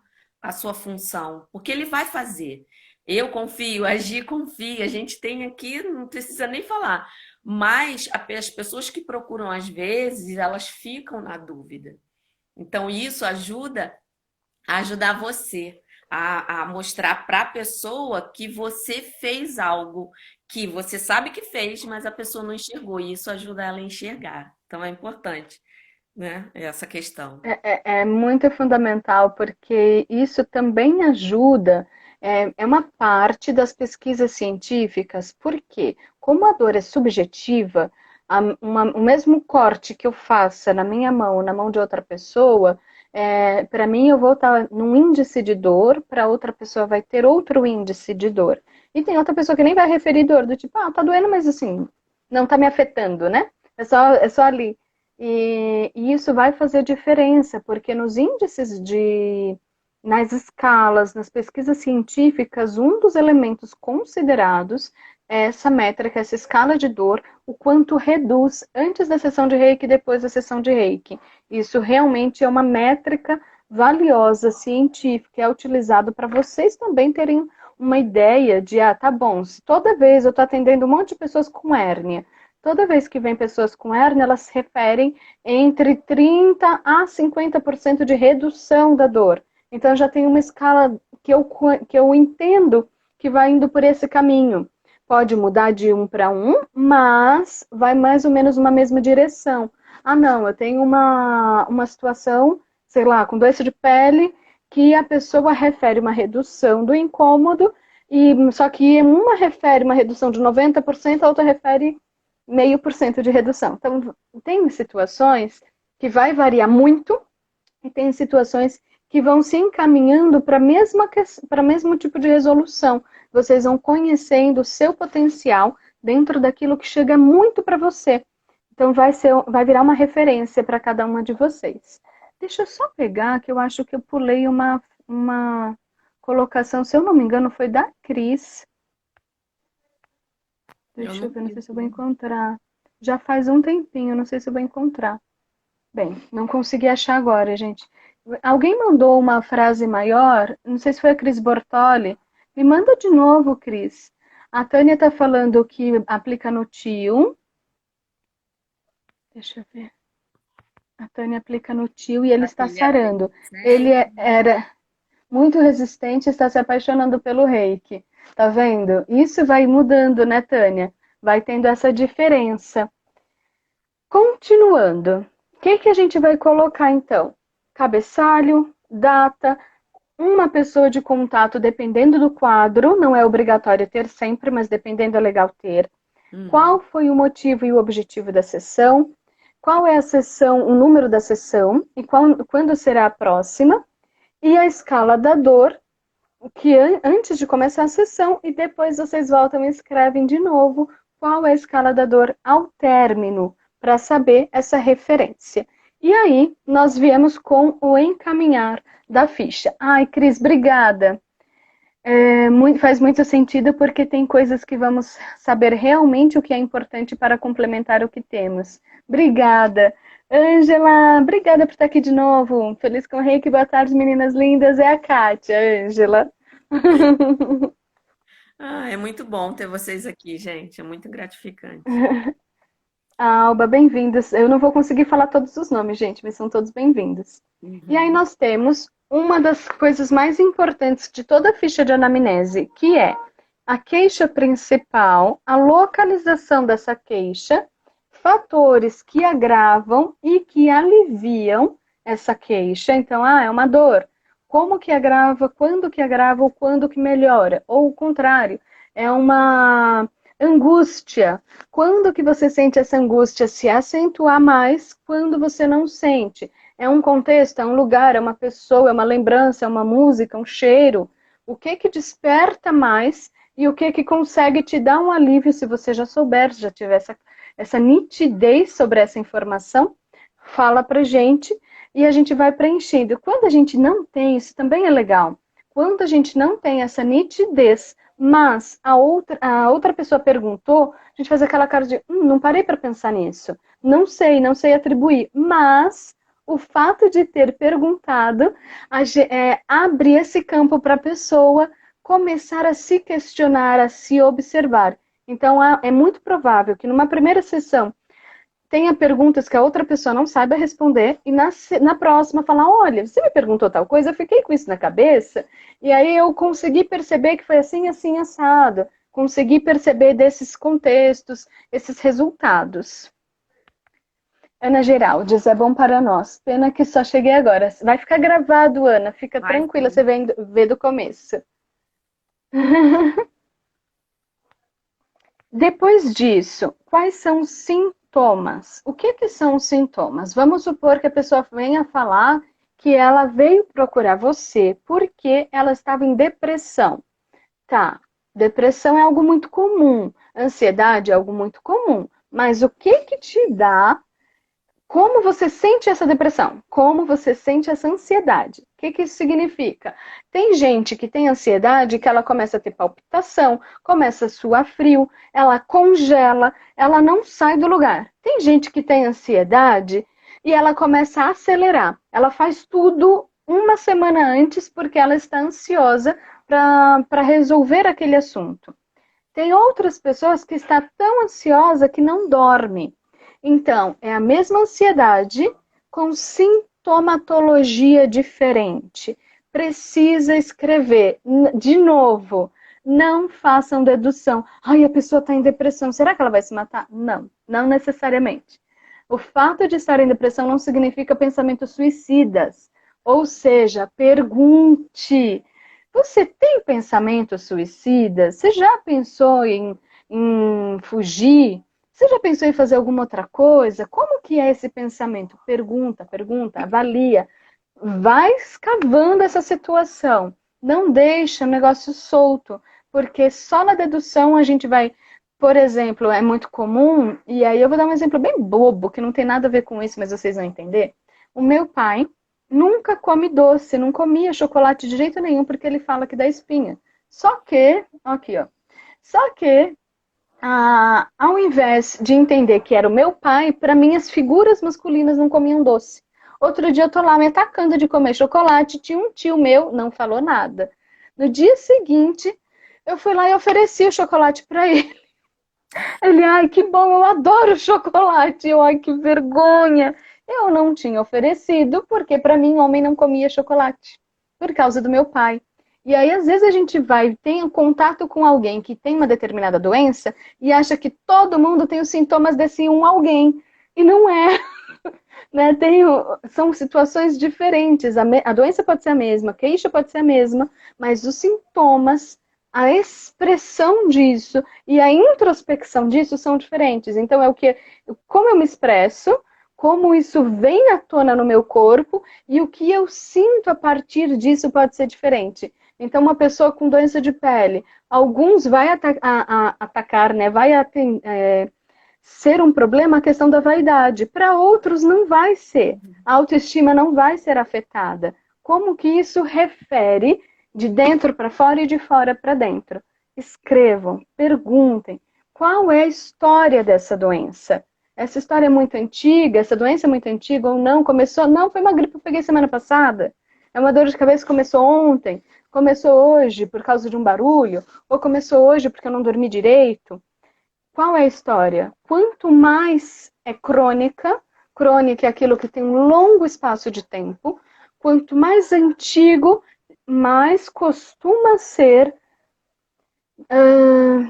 sua função, porque ele vai fazer. Eu confio, a Gi confia, a gente tem aqui, não precisa nem falar. Mas as pessoas que procuram, às vezes, elas ficam na dúvida. Então, isso ajuda a ajudar você a mostrar para a pessoa que você fez algo que você sabe que fez, mas a pessoa não enxergou. E isso ajuda ela a enxergar. Então é importante, né? Essa questão. É muito fundamental, porque isso também ajuda, é uma parte das pesquisas científicas, porque, como a dor é subjetiva, o mesmo corte que eu faça na minha mão, na mão de outra pessoa, para mim eu vou estar num índice de dor, para outra pessoa vai ter outro índice de dor. E tem outra pessoa que nem vai referir dor, do tipo, tá doendo, mas assim, não tá me afetando, né? É só ali. E isso vai fazer diferença, porque nos índices nas escalas, nas pesquisas científicas, um dos elementos considerados é essa métrica, essa escala de dor, o quanto reduz antes da sessão de reiki e depois da sessão de reiki. Isso realmente é uma métrica valiosa, científica, é utilizado para vocês também terem uma ideia de, tá bom, se toda vez eu estou atendendo um monte de pessoas com hérnia, toda vez que vem pessoas com hérnia, elas se referem entre 30% a 50% de redução da dor. Então já tem uma escala que eu entendo que vai indo por esse caminho. Pode mudar de um para um, mas vai mais ou menos uma mesma direção. Não, eu tenho uma situação, sei lá, com doença de pele, que a pessoa refere uma redução do incômodo, só que uma refere uma redução de 90%, a outra refere 0,5% de redução. Então, tem situações que vai variar muito e tem situações que vão se encaminhando para o mesmo tipo de resolução. Vocês vão conhecendo o seu potencial dentro daquilo que chega muito para você. Então, vai virar uma referência para cada uma de vocês. Deixa eu só pegar, que eu acho que eu pulei uma colocação, se eu não me engano, foi da Cris. Eu Deixa eu não ver, não sei vi. se eu vou encontrar. Já faz um tempinho, não sei se eu vou encontrar. Bem, não consegui achar agora, gente. Alguém mandou uma frase maior? Não sei se foi a Cris Bortoli. Me manda de novo, Cris. A Tânia está falando que aplica no tio. Deixa eu ver. A Tânia aplica no tio e ele está Ele era sarando. Ele resistente. era muito resistente e está se apaixonando pelo reiki. Tá vendo? Isso vai mudando, né, Tânia? Vai tendo essa diferença. Continuando, o que a gente vai colocar então? Cabeçalho, data, uma pessoa de contato, dependendo do quadro, não é obrigatório ter sempre, mas dependendo é legal ter. Qual Uhum. foi o motivo e o objetivo da sessão? Qual é a sessão, o número da sessão e quando será a próxima? E a escala da dor, que antes de começar a sessão, e depois vocês voltam e escrevem de novo qual é a escala da dor ao término, para saber essa referência. E aí, nós viemos com o encaminhar da ficha. Ai, Cris, obrigada. Faz muito sentido porque tem coisas que vamos saber realmente o que é importante para complementar o que temos. Obrigada. Ângela, obrigada por estar aqui de novo. Feliz com o Reiki. Boa tarde, meninas lindas. É a Kátia, Ângela. É muito bom ter vocês aqui, gente. É muito gratificante. Alba, bem-vindos. Eu não vou conseguir falar todos os nomes, gente, mas são todos bem-vindos. E aí Uhum. nós temos uma das coisas mais importantes de toda a ficha de anamnese, que é a queixa principal, a localização dessa queixa, fatores que agravam e que aliviam essa queixa. Então, é uma dor. Como que agrava, quando que agrava ou quando que melhora? Ou o contrário, é Angústia. Quando que você sente essa angústia se acentuar mais quando você não sente? É um contexto, é um lugar, é uma pessoa, é uma lembrança, é uma música, um cheiro. O que que desperta mais e o que que consegue te dar um alívio se você já souber, já tiver essa nitidez sobre essa informação? Fala pra gente e a gente vai preenchendo. Quando a gente não tem, isso também é legal. Quando a gente não tem essa nitidez, mas a outra pessoa perguntou, a gente faz aquela cara de, não parei para pensar nisso. Não sei atribuir. Mas o fato de ter perguntado abre esse campo para a pessoa começar a se questionar, a se observar. Então, é muito provável que numa primeira sessão tenha perguntas que a outra pessoa não saiba responder e na próxima falar, olha, você me perguntou tal coisa, eu fiquei com isso na cabeça e aí eu consegui perceber que foi assim, assim, assado. Consegui perceber desses contextos, esses resultados. Ana Geraldes, é bom para nós. Pena que só cheguei agora. Vai ficar gravado, Ana. Fica Vai tranquila, sim. você vê do começo. Depois disso, quais são os sintomas? O que são os sintomas? Vamos supor que a pessoa venha falar que ela veio procurar você porque ela estava em depressão. Tá, depressão é algo muito comum, ansiedade é algo muito comum, mas o que te dá. Como você sente essa depressão? Como você sente essa ansiedade? O que isso significa? Tem gente que tem ansiedade que ela começa a ter palpitação, começa a suar frio, ela congela, ela não sai do lugar. Tem gente que tem ansiedade e ela começa a acelerar. Ela faz tudo uma semana antes porque ela está ansiosa para resolver aquele assunto. Tem outras pessoas que estão tão ansiosa que não dorme. Então, é a mesma ansiedade com sintomatologia diferente. Precisa escrever. De novo, não façam dedução. Ai, a pessoa está em depressão, será que ela vai se matar? Não, não necessariamente. O fato de estar em depressão não significa pensamentos suicidas. Ou seja, pergunte. Você tem pensamentos suicidas? Você já pensou em fugir? Você já pensou em fazer alguma outra coisa? Como que é esse pensamento? Pergunta, pergunta, avalia. Vai escavando essa situação. Não deixa o negócio solto, porque só na dedução a gente vai, por exemplo, é muito comum, e aí eu vou dar um exemplo bem bobo, que não tem nada a ver com isso, mas vocês vão entender. O meu pai nunca come doce, não comia chocolate de jeito nenhum, porque ele fala que dá espinha. Só que, aqui ó, só que ao invés de entender que era o meu pai, para mim as figuras masculinas não comiam doce. Outro dia eu tô lá me atacando de comer chocolate, tinha um tio meu, não falou nada. No dia seguinte, eu fui lá e ofereci o chocolate para ele. Ele, ai, que bom, eu adoro chocolate. Eu, ai, que vergonha. Eu não tinha oferecido, porque para mim homem não comia chocolate, por causa do meu pai. E aí, às vezes, a gente vai, tem um contato com alguém que tem uma determinada doença e acha que todo mundo tem os sintomas desse um alguém. E não é. Né? São situações diferentes. A doença pode ser a mesma, a queixa pode ser a mesma, mas os sintomas, a expressão disso e a introspecção disso são diferentes. Então, como eu me expresso, como isso vem à tona no meu corpo e o que eu sinto a partir disso pode ser diferente. Então, uma pessoa com doença de pele, alguns vai atacar, né? Ser um problema a questão da vaidade. Para outros não vai ser. A autoestima não vai ser afetada. Como que isso refere de dentro para fora e de fora para dentro? Escrevam, perguntem. Qual é a história dessa doença? Essa história é muito antiga? Essa doença é muito antiga ou não? Começou? Não, foi uma gripe que eu peguei semana passada. É uma dor de cabeça que começou ontem. Começou hoje por causa de um barulho? Ou começou hoje porque eu não dormi direito? Qual é a história? Quanto mais é crônica é aquilo que tem um longo espaço de tempo, quanto mais antigo, mais costuma ser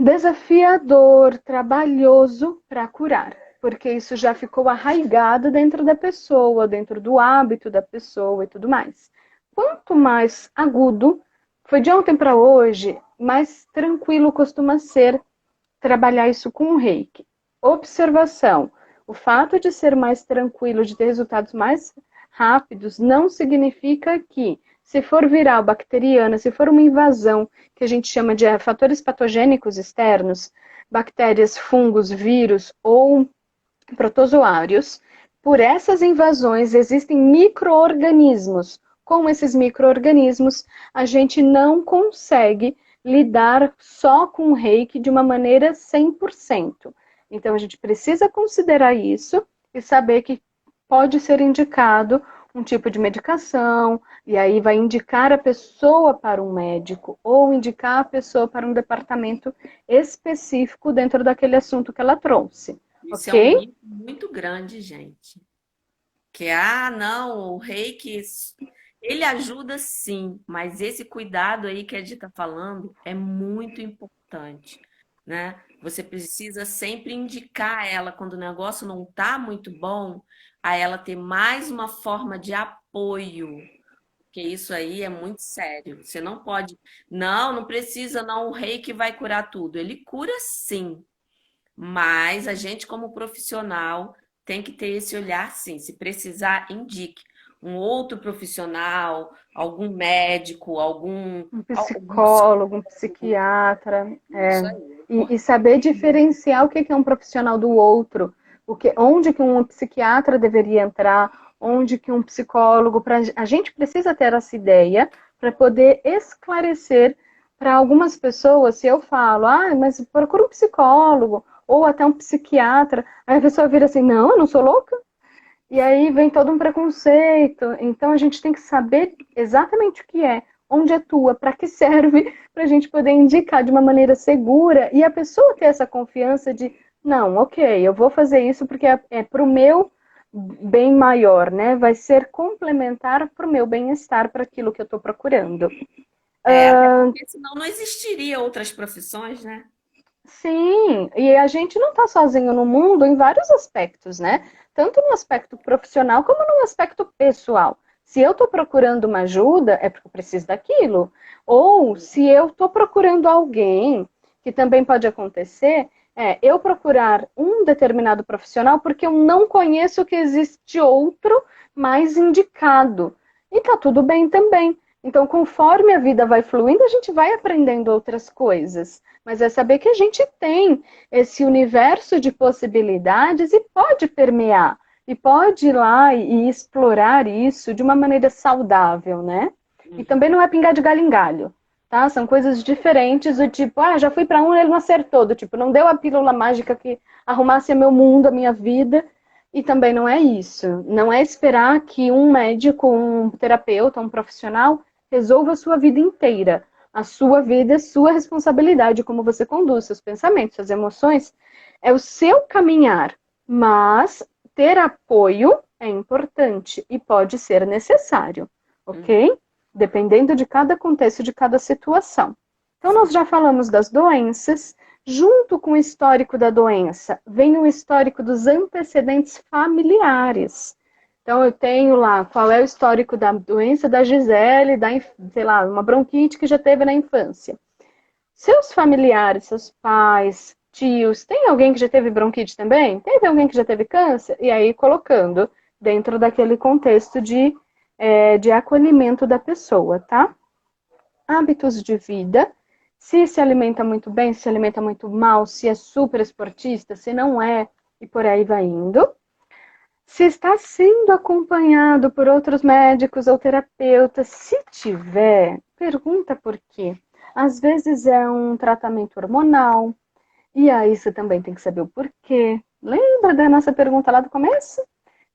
desafiador, trabalhoso para curar, porque isso já ficou arraigado dentro da pessoa, dentro do hábito da pessoa e tudo mais. Quanto mais agudo, foi de ontem para hoje, mais tranquilo costuma ser trabalhar isso com o reiki? Observação. O fato de ser mais tranquilo, de ter resultados mais rápidos, não significa que, se for viral, bacteriana, se for uma invasão, que a gente chama de fatores patogênicos externos, bactérias, fungos, vírus ou protozoários, por essas invasões existem micro-organismos. Com esses micro-organismos, a gente não consegue lidar só com o reiki de uma maneira 100%. Então, a gente precisa considerar isso e saber que pode ser indicado um tipo de medicação, e aí vai indicar a pessoa para um médico, ou indicar a pessoa para um departamento específico dentro daquele assunto que ela trouxe. Isso é um Ok? mito muito grande, gente. Que, não, o reiki, ele ajuda sim, mas esse cuidado aí que a Dita está falando é muito importante, né? Você precisa sempre indicar ela quando o negócio não está muito bom, a ela ter mais uma forma de apoio, porque isso aí é muito sério. Você não pode, não precisa não, o reiki vai curar tudo. Ele cura sim, mas a gente, como profissional, tem que ter esse olhar, sim. Se precisar, indique um outro profissional, algum médico, Um algum psicólogo. psicólogo, um psiquiatra. Isso aí é E saber importante. diferenciar o que é um profissional do outro. Onde que um psiquiatra deveria entrar, onde que um psicólogo. A gente precisa ter essa ideia para poder esclarecer para algumas pessoas, se eu falo, mas procura um psicólogo, ou até um psiquiatra, aí a pessoa vira assim, não, eu não sou louca. E aí vem todo um preconceito. Então a gente tem que saber exatamente o que é, onde atua, para que serve, para a gente poder indicar de uma maneira segura e a pessoa ter essa confiança de, não, ok, eu vou fazer isso porque é para o meu bem maior, né? Vai ser complementar para o meu bem-estar, para aquilo que eu estou procurando. Até porque senão não existiria outras profissões, né? Sim, e a gente não está sozinho no mundo em vários aspectos, né? Tanto no aspecto profissional como no aspecto pessoal. Se eu estou procurando uma ajuda, é porque eu preciso daquilo. Ou se eu estou procurando alguém, que também pode acontecer, eu procurar um determinado profissional porque eu não conheço que existe outro mais indicado. E tá tudo bem também. Então, conforme a vida vai fluindo, a gente vai aprendendo outras coisas. Mas é saber que a gente tem esse universo de possibilidades e pode permear. E pode ir lá e explorar isso de uma maneira saudável, né? E Uhum. também não é pingar de galho em galho, tá? São coisas diferentes, do tipo, já fui para um e ele não acertou, do tipo, não deu a pílula mágica que arrumasse meu mundo, a minha vida. E também não é isso. Não é esperar que um médico, um terapeuta, um profissional resolva a sua vida inteira. A sua vida é sua responsabilidade, como você conduz seus pensamentos, suas emoções, é o seu caminhar. Mas ter apoio é importante e pode ser necessário, Uhum. ok? Dependendo de cada contexto, de cada situação. Então, nós Sim. já falamos das doenças. Junto com o histórico da doença, vem o histórico dos antecedentes familiares. Então, eu tenho lá qual é o histórico da doença da Gisele, sei lá, uma bronquite que já teve na infância. Seus familiares, seus pais, tios, tem alguém que já teve bronquite também? Teve alguém que já teve câncer? E aí colocando dentro daquele contexto de acolhimento da pessoa, tá? Hábitos de vida, se alimenta muito bem, se alimenta muito mal, se é super esportista, se não é, e por aí vai indo. Se está sendo acompanhado por outros médicos ou terapeutas, se tiver, pergunta por quê. Às vezes é um tratamento hormonal, e aí você também tem que saber o porquê. Lembra da nossa pergunta lá do começo?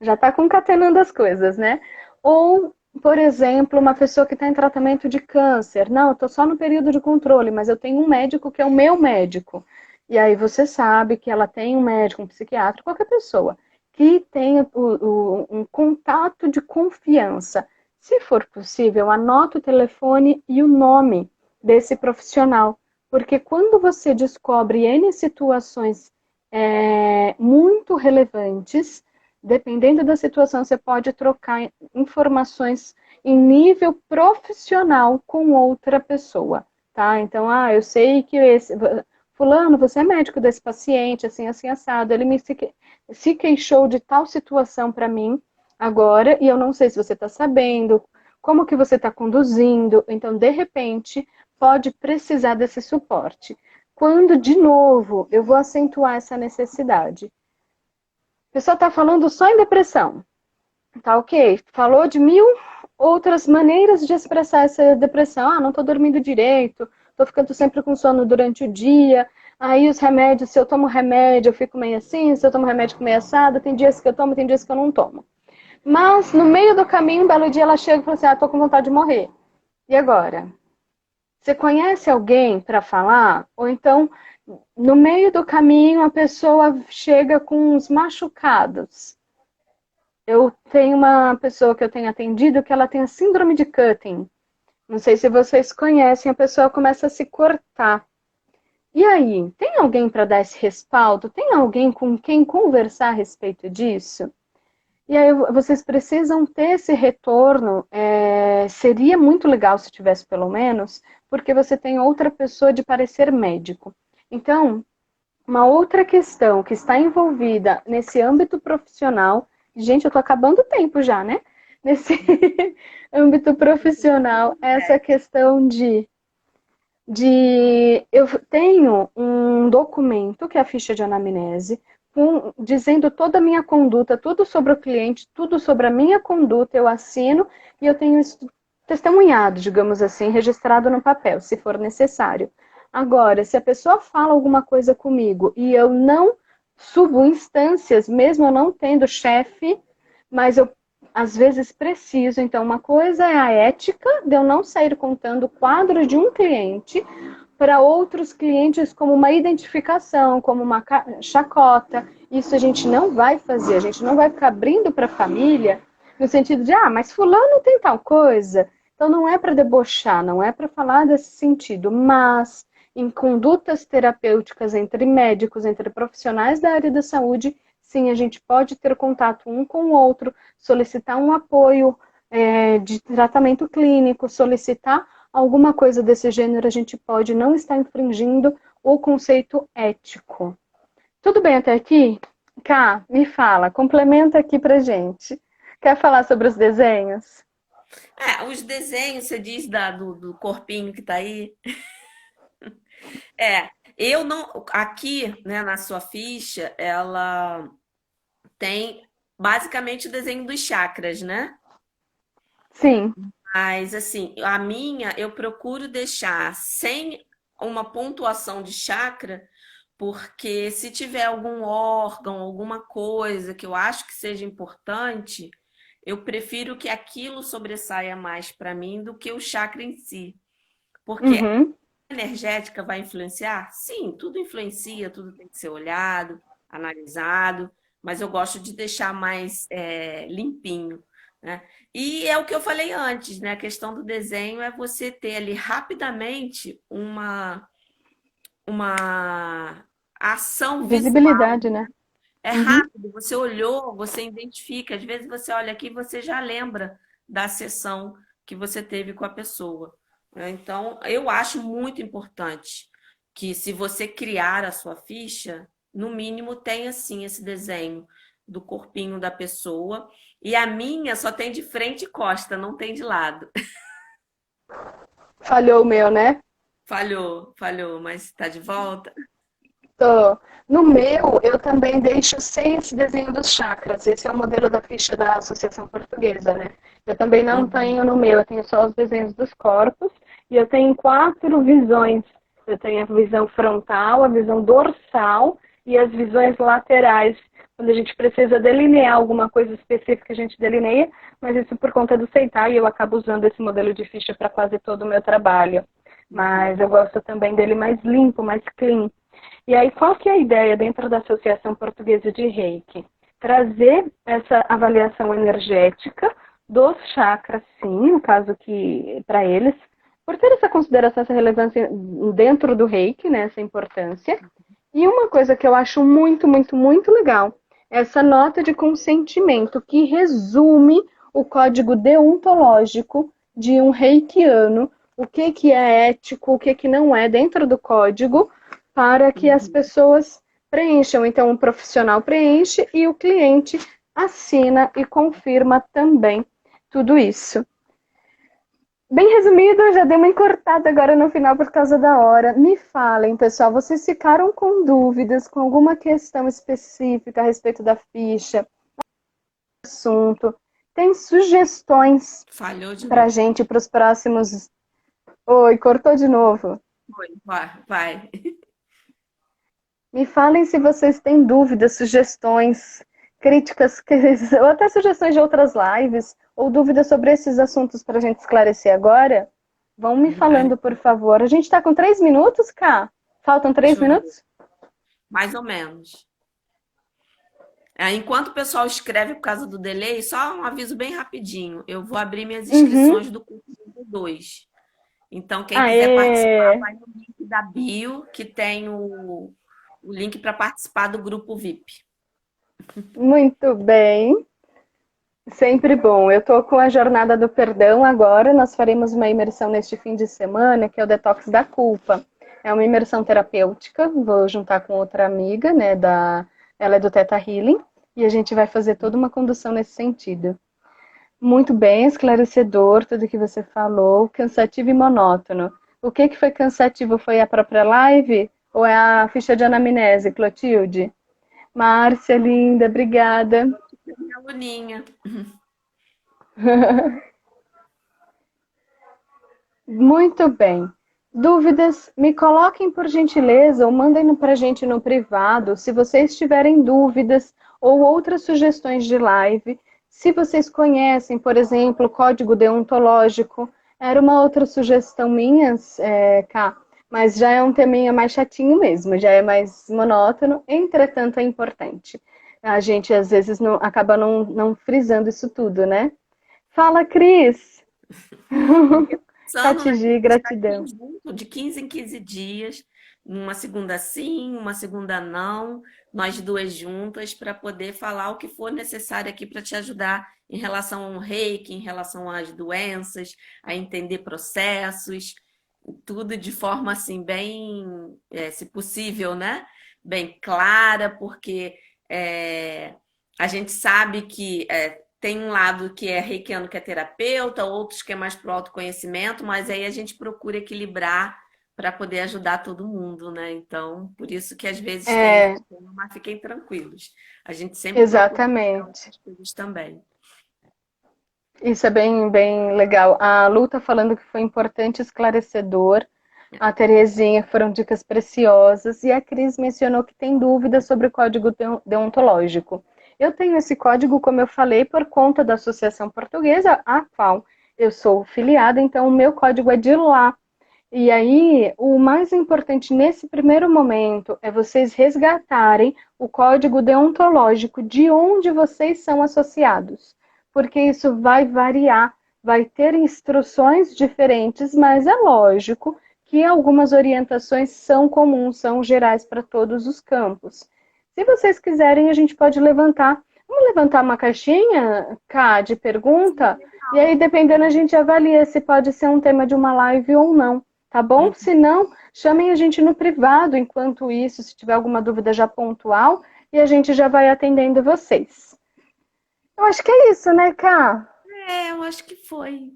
Já está concatenando as coisas, né? Ou, por exemplo, uma pessoa que está em tratamento de câncer. Não, eu estou só no período de controle, mas eu tenho um médico que é o meu médico. E aí você sabe que ela tem um médico, um psiquiatra, qualquer pessoa, que tenha um contato de confiança. Se for possível, anota o telefone e o nome desse profissional. Porque quando você descobre N situações muito relevantes, dependendo da situação, você pode trocar informações em nível profissional com outra pessoa, tá? Então, eu sei que fulano, você é médico desse paciente, assim, assim, assado. Ele se queixou de tal situação para mim agora, e eu não sei se você está sabendo, como que você está conduzindo. Então, de repente, pode precisar desse suporte. Quando, de novo, eu vou acentuar essa necessidade. A pessoa está falando só em depressão. Tá ok. Falou de 1000 outras maneiras de expressar essa depressão. Ah, não tô dormindo direito, tô ficando sempre com sono durante o dia. Aí os remédios, se eu tomo remédio, eu fico meio assim, se eu tomo remédio, fico meio assada. Tem dias que eu tomo, tem dias que eu não tomo. Mas no meio do caminho, um belo dia ela chega e fala assim: ah, tô com vontade de morrer. E agora? Você conhece alguém para falar? Ou então, no meio do caminho, a pessoa chega com uns machucados. Eu tenho uma pessoa que eu tenho atendido que ela tem a síndrome de Cutting. Não sei se vocês conhecem, a pessoa começa a se cortar. E aí, tem alguém para dar esse respaldo? Tem alguém com quem conversar a respeito disso? E aí vocês precisam ter esse retorno. Seria muito legal se tivesse pelo menos, porque você tem outra pessoa de parecer médico. Então, uma outra questão que está envolvida nesse âmbito profissional, gente, eu tô acabando o tempo já, né? Nesse âmbito profissional, essa questão eu tenho um documento, que é a ficha de anamnese, dizendo toda a minha conduta, tudo sobre o cliente, tudo sobre a minha conduta, eu assino e eu tenho isso testemunhado, digamos assim, registrado no papel, se for necessário. Agora, se a pessoa fala alguma coisa comigo e eu não subo instâncias, mesmo eu não tendo chefe, mas eu às vezes preciso. Então, uma coisa é a ética de eu não sair contando o quadro de um cliente para outros clientes como uma identificação, como uma chacota. Isso a gente não vai fazer, a gente não vai ficar abrindo para a família no sentido de, ah, mas fulano tem tal coisa. Então, não é para debochar, não é para falar desse sentido, mas em condutas terapêuticas entre médicos, entre profissionais da área da saúde, sim, a gente pode ter contato um com o outro, solicitar um apoio de tratamento clínico, solicitar alguma coisa desse gênero, a gente pode não estar infringindo o conceito ético. Tudo bem até aqui? Cá, me fala, complementa aqui pra gente. Quer falar sobre os desenhos? Os desenhos, você diz do corpinho que tá aí. É, eu não. Aqui, né, na sua ficha, ela tem basicamente o desenho dos chakras, né? Sim. Mas, assim, a minha eu procuro deixar sem uma pontuação de chakra, porque se tiver algum órgão, alguma coisa que eu acho que seja importante, eu prefiro que aquilo sobressaia mais para mim do que o chakra em si. Porque Uhum. energética vai influenciar? Sim, tudo influencia, tudo tem que ser olhado, analisado, mas eu gosto de deixar mais limpinho, né? E é o que eu falei antes, né? A questão do desenho é você ter ali rapidamente uma ação visual. Visibilidade, né? É Uhum. rápido, você olhou, você identifica. Às vezes você olha aqui e você já lembra da sessão que você teve com a pessoa, né? Então, eu acho muito importante que, se você criar a sua ficha, no mínimo tenha sim esse desenho do corpinho da pessoa. E a minha só tem de frente e costa, não tem de lado. Falhou o meu, né? Falhou, falhou, mas está de volta? Tô. No meu, eu também deixo sem esse desenho dos chakras. Esse é o modelo da ficha da Associação Portuguesa, né? Eu também não Uhum. tenho no meu, eu tenho só os desenhos dos corpos. E eu tenho 4 visões. Eu tenho a visão frontal, a visão dorsal e as visões laterais. Quando a gente precisa delinear alguma coisa específica, a gente delineia, mas isso por conta do Seitai, e eu acabo usando esse modelo de ficha para quase todo o meu trabalho. Mas eu gosto também dele mais limpo, mais clean. E aí, qual que é a ideia dentro da Associação Portuguesa de Reiki? Trazer essa avaliação energética dos chakras, sim, no caso que, para eles, por ter essa consideração, essa relevância dentro do Reiki, né, essa importância. E uma coisa que eu acho muito, muito, muito legal, essa nota de consentimento que resume o código deontológico de um reikiano, o que que é ético, o que que não é dentro do código, para que as Uhum. pessoas preencham. Então, o profissional preenche e o cliente assina e confirma também tudo isso. Bem resumido, eu já dei uma encurtada agora no final por causa da hora. Me falem, pessoal, vocês ficaram com dúvidas, com alguma questão específica a respeito da ficha, assunto? Tem sugestões Falhou de para a novo. gente para os próximos. Oi, cortou de novo. Foi, vai, vai. Me falem se vocês têm dúvidas, sugestões, críticas, ou até sugestões de outras lives, ou dúvidas sobre esses assuntos para a gente esclarecer agora. Vão me Vai. falando, por favor. A gente está com 3 minutos, Cá? Faltam três Deixa eu ver. minutos? Mais ou menos. Enquanto o pessoal escreve por causa do delay, só um aviso bem rapidinho. Eu vou abrir minhas Uhum. inscrições do curso do 2. Então, quem quiser participar, Aê! vai no link da bio, que tem o link para participar do grupo VIP. Muito bem. Sempre bom. Eu estou com a Jornada do Perdão agora. Nós faremos uma imersão neste fim de semana, que é o Detox da Culpa. É uma imersão terapêutica. Vou juntar com outra amiga, né? Ela é do Theta Healing. E a gente vai fazer toda uma condução nesse sentido. Muito bem, esclarecedor tudo que você falou. Cansativo e monótono. O que que foi cansativo? Foi a própria live? Ou é a ficha de anamnese, Clotilde? Márcia, linda, obrigada. Minha aluninha. Muito bem. Dúvidas? Me coloquem por gentileza ou mandem para a gente no privado se vocês tiverem dúvidas ou outras sugestões de live. Se vocês conhecem, por exemplo, o código deontológico, era uma outra sugestão minha, Cá, mas já é um teminha mais chatinho mesmo, já é mais monótono, entretanto é importante. A gente às vezes acaba não frisando isso tudo, né? Fala, Cris! Pensando, né, Catigi, estar aqui gratidão. junto de 15 em 15 dias, uma segunda sim, uma segunda não, nós duas juntas, para poder falar o que for necessário aqui para te ajudar em relação ao reiki, em relação às doenças, a entender processos, tudo de forma assim, bem, se possível, né? Bem clara, porque é, a gente sabe que tem um lado que é reikiano, que é terapeuta, outros que é mais para o autoconhecimento, mas aí a gente procura equilibrar para poder ajudar todo mundo, né? Então, por isso que às vezes tem É, esse tema, mas fiquem tranquilos. A gente sempre procura ajudar exatamente. outras coisas também. Isso é bem, bem legal. A Lu tá falando que foi importante, esclarecedor. A Terezinha foram dicas preciosas. E a Cris mencionou que tem dúvidas sobre o código deontológico. Eu tenho esse código, como eu falei, por conta da Associação Portuguesa, a qual eu sou filiada, então o meu código é de lá. E aí, o mais importante nesse primeiro momento é vocês resgatarem o código deontológico de onde vocês são associados, porque isso vai variar, vai ter instruções diferentes, mas é lógico que algumas orientações são comuns, são gerais para todos os campos. Se vocês quiserem, a gente pode levantar. Vamos levantar uma caixinha, Cá, de pergunta, e aí, dependendo, a gente avalia se pode ser um tema de uma live ou não. Tá bom? Se não, chamem a gente no privado enquanto isso, se tiver alguma dúvida já pontual, e a gente já vai atendendo vocês. Eu acho que é isso, né, Cá? Eu acho que foi.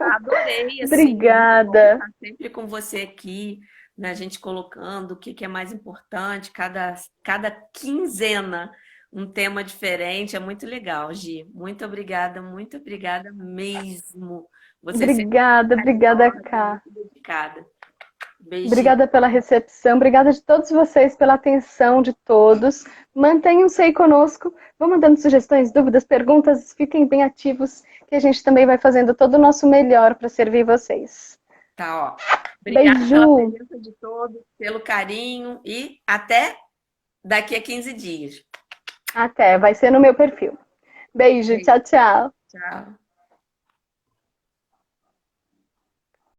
Adorei, assim, muito bom Obrigada. estar sempre com você aqui, né? A gente colocando o que que é mais importante, cada quinzena um tema diferente, é muito legal, Gi. Muito obrigada mesmo. Você sempre Obrigada, obrigada, carinhosa, Cá. muito dedicada. Beijinho. Obrigada pela recepção, obrigada de todos vocês pela atenção de todos. Mantenham-se aí conosco, vão mandando sugestões, dúvidas, perguntas, fiquem bem ativos, que a gente também vai fazendo todo o nosso melhor para servir vocês. Tá, ó. Obrigada pela Beijo, presença de todos, pelo carinho e até daqui a 15 dias. até, vai ser no meu perfil. Beijo, Beijo. tchau, tchau. Tchau.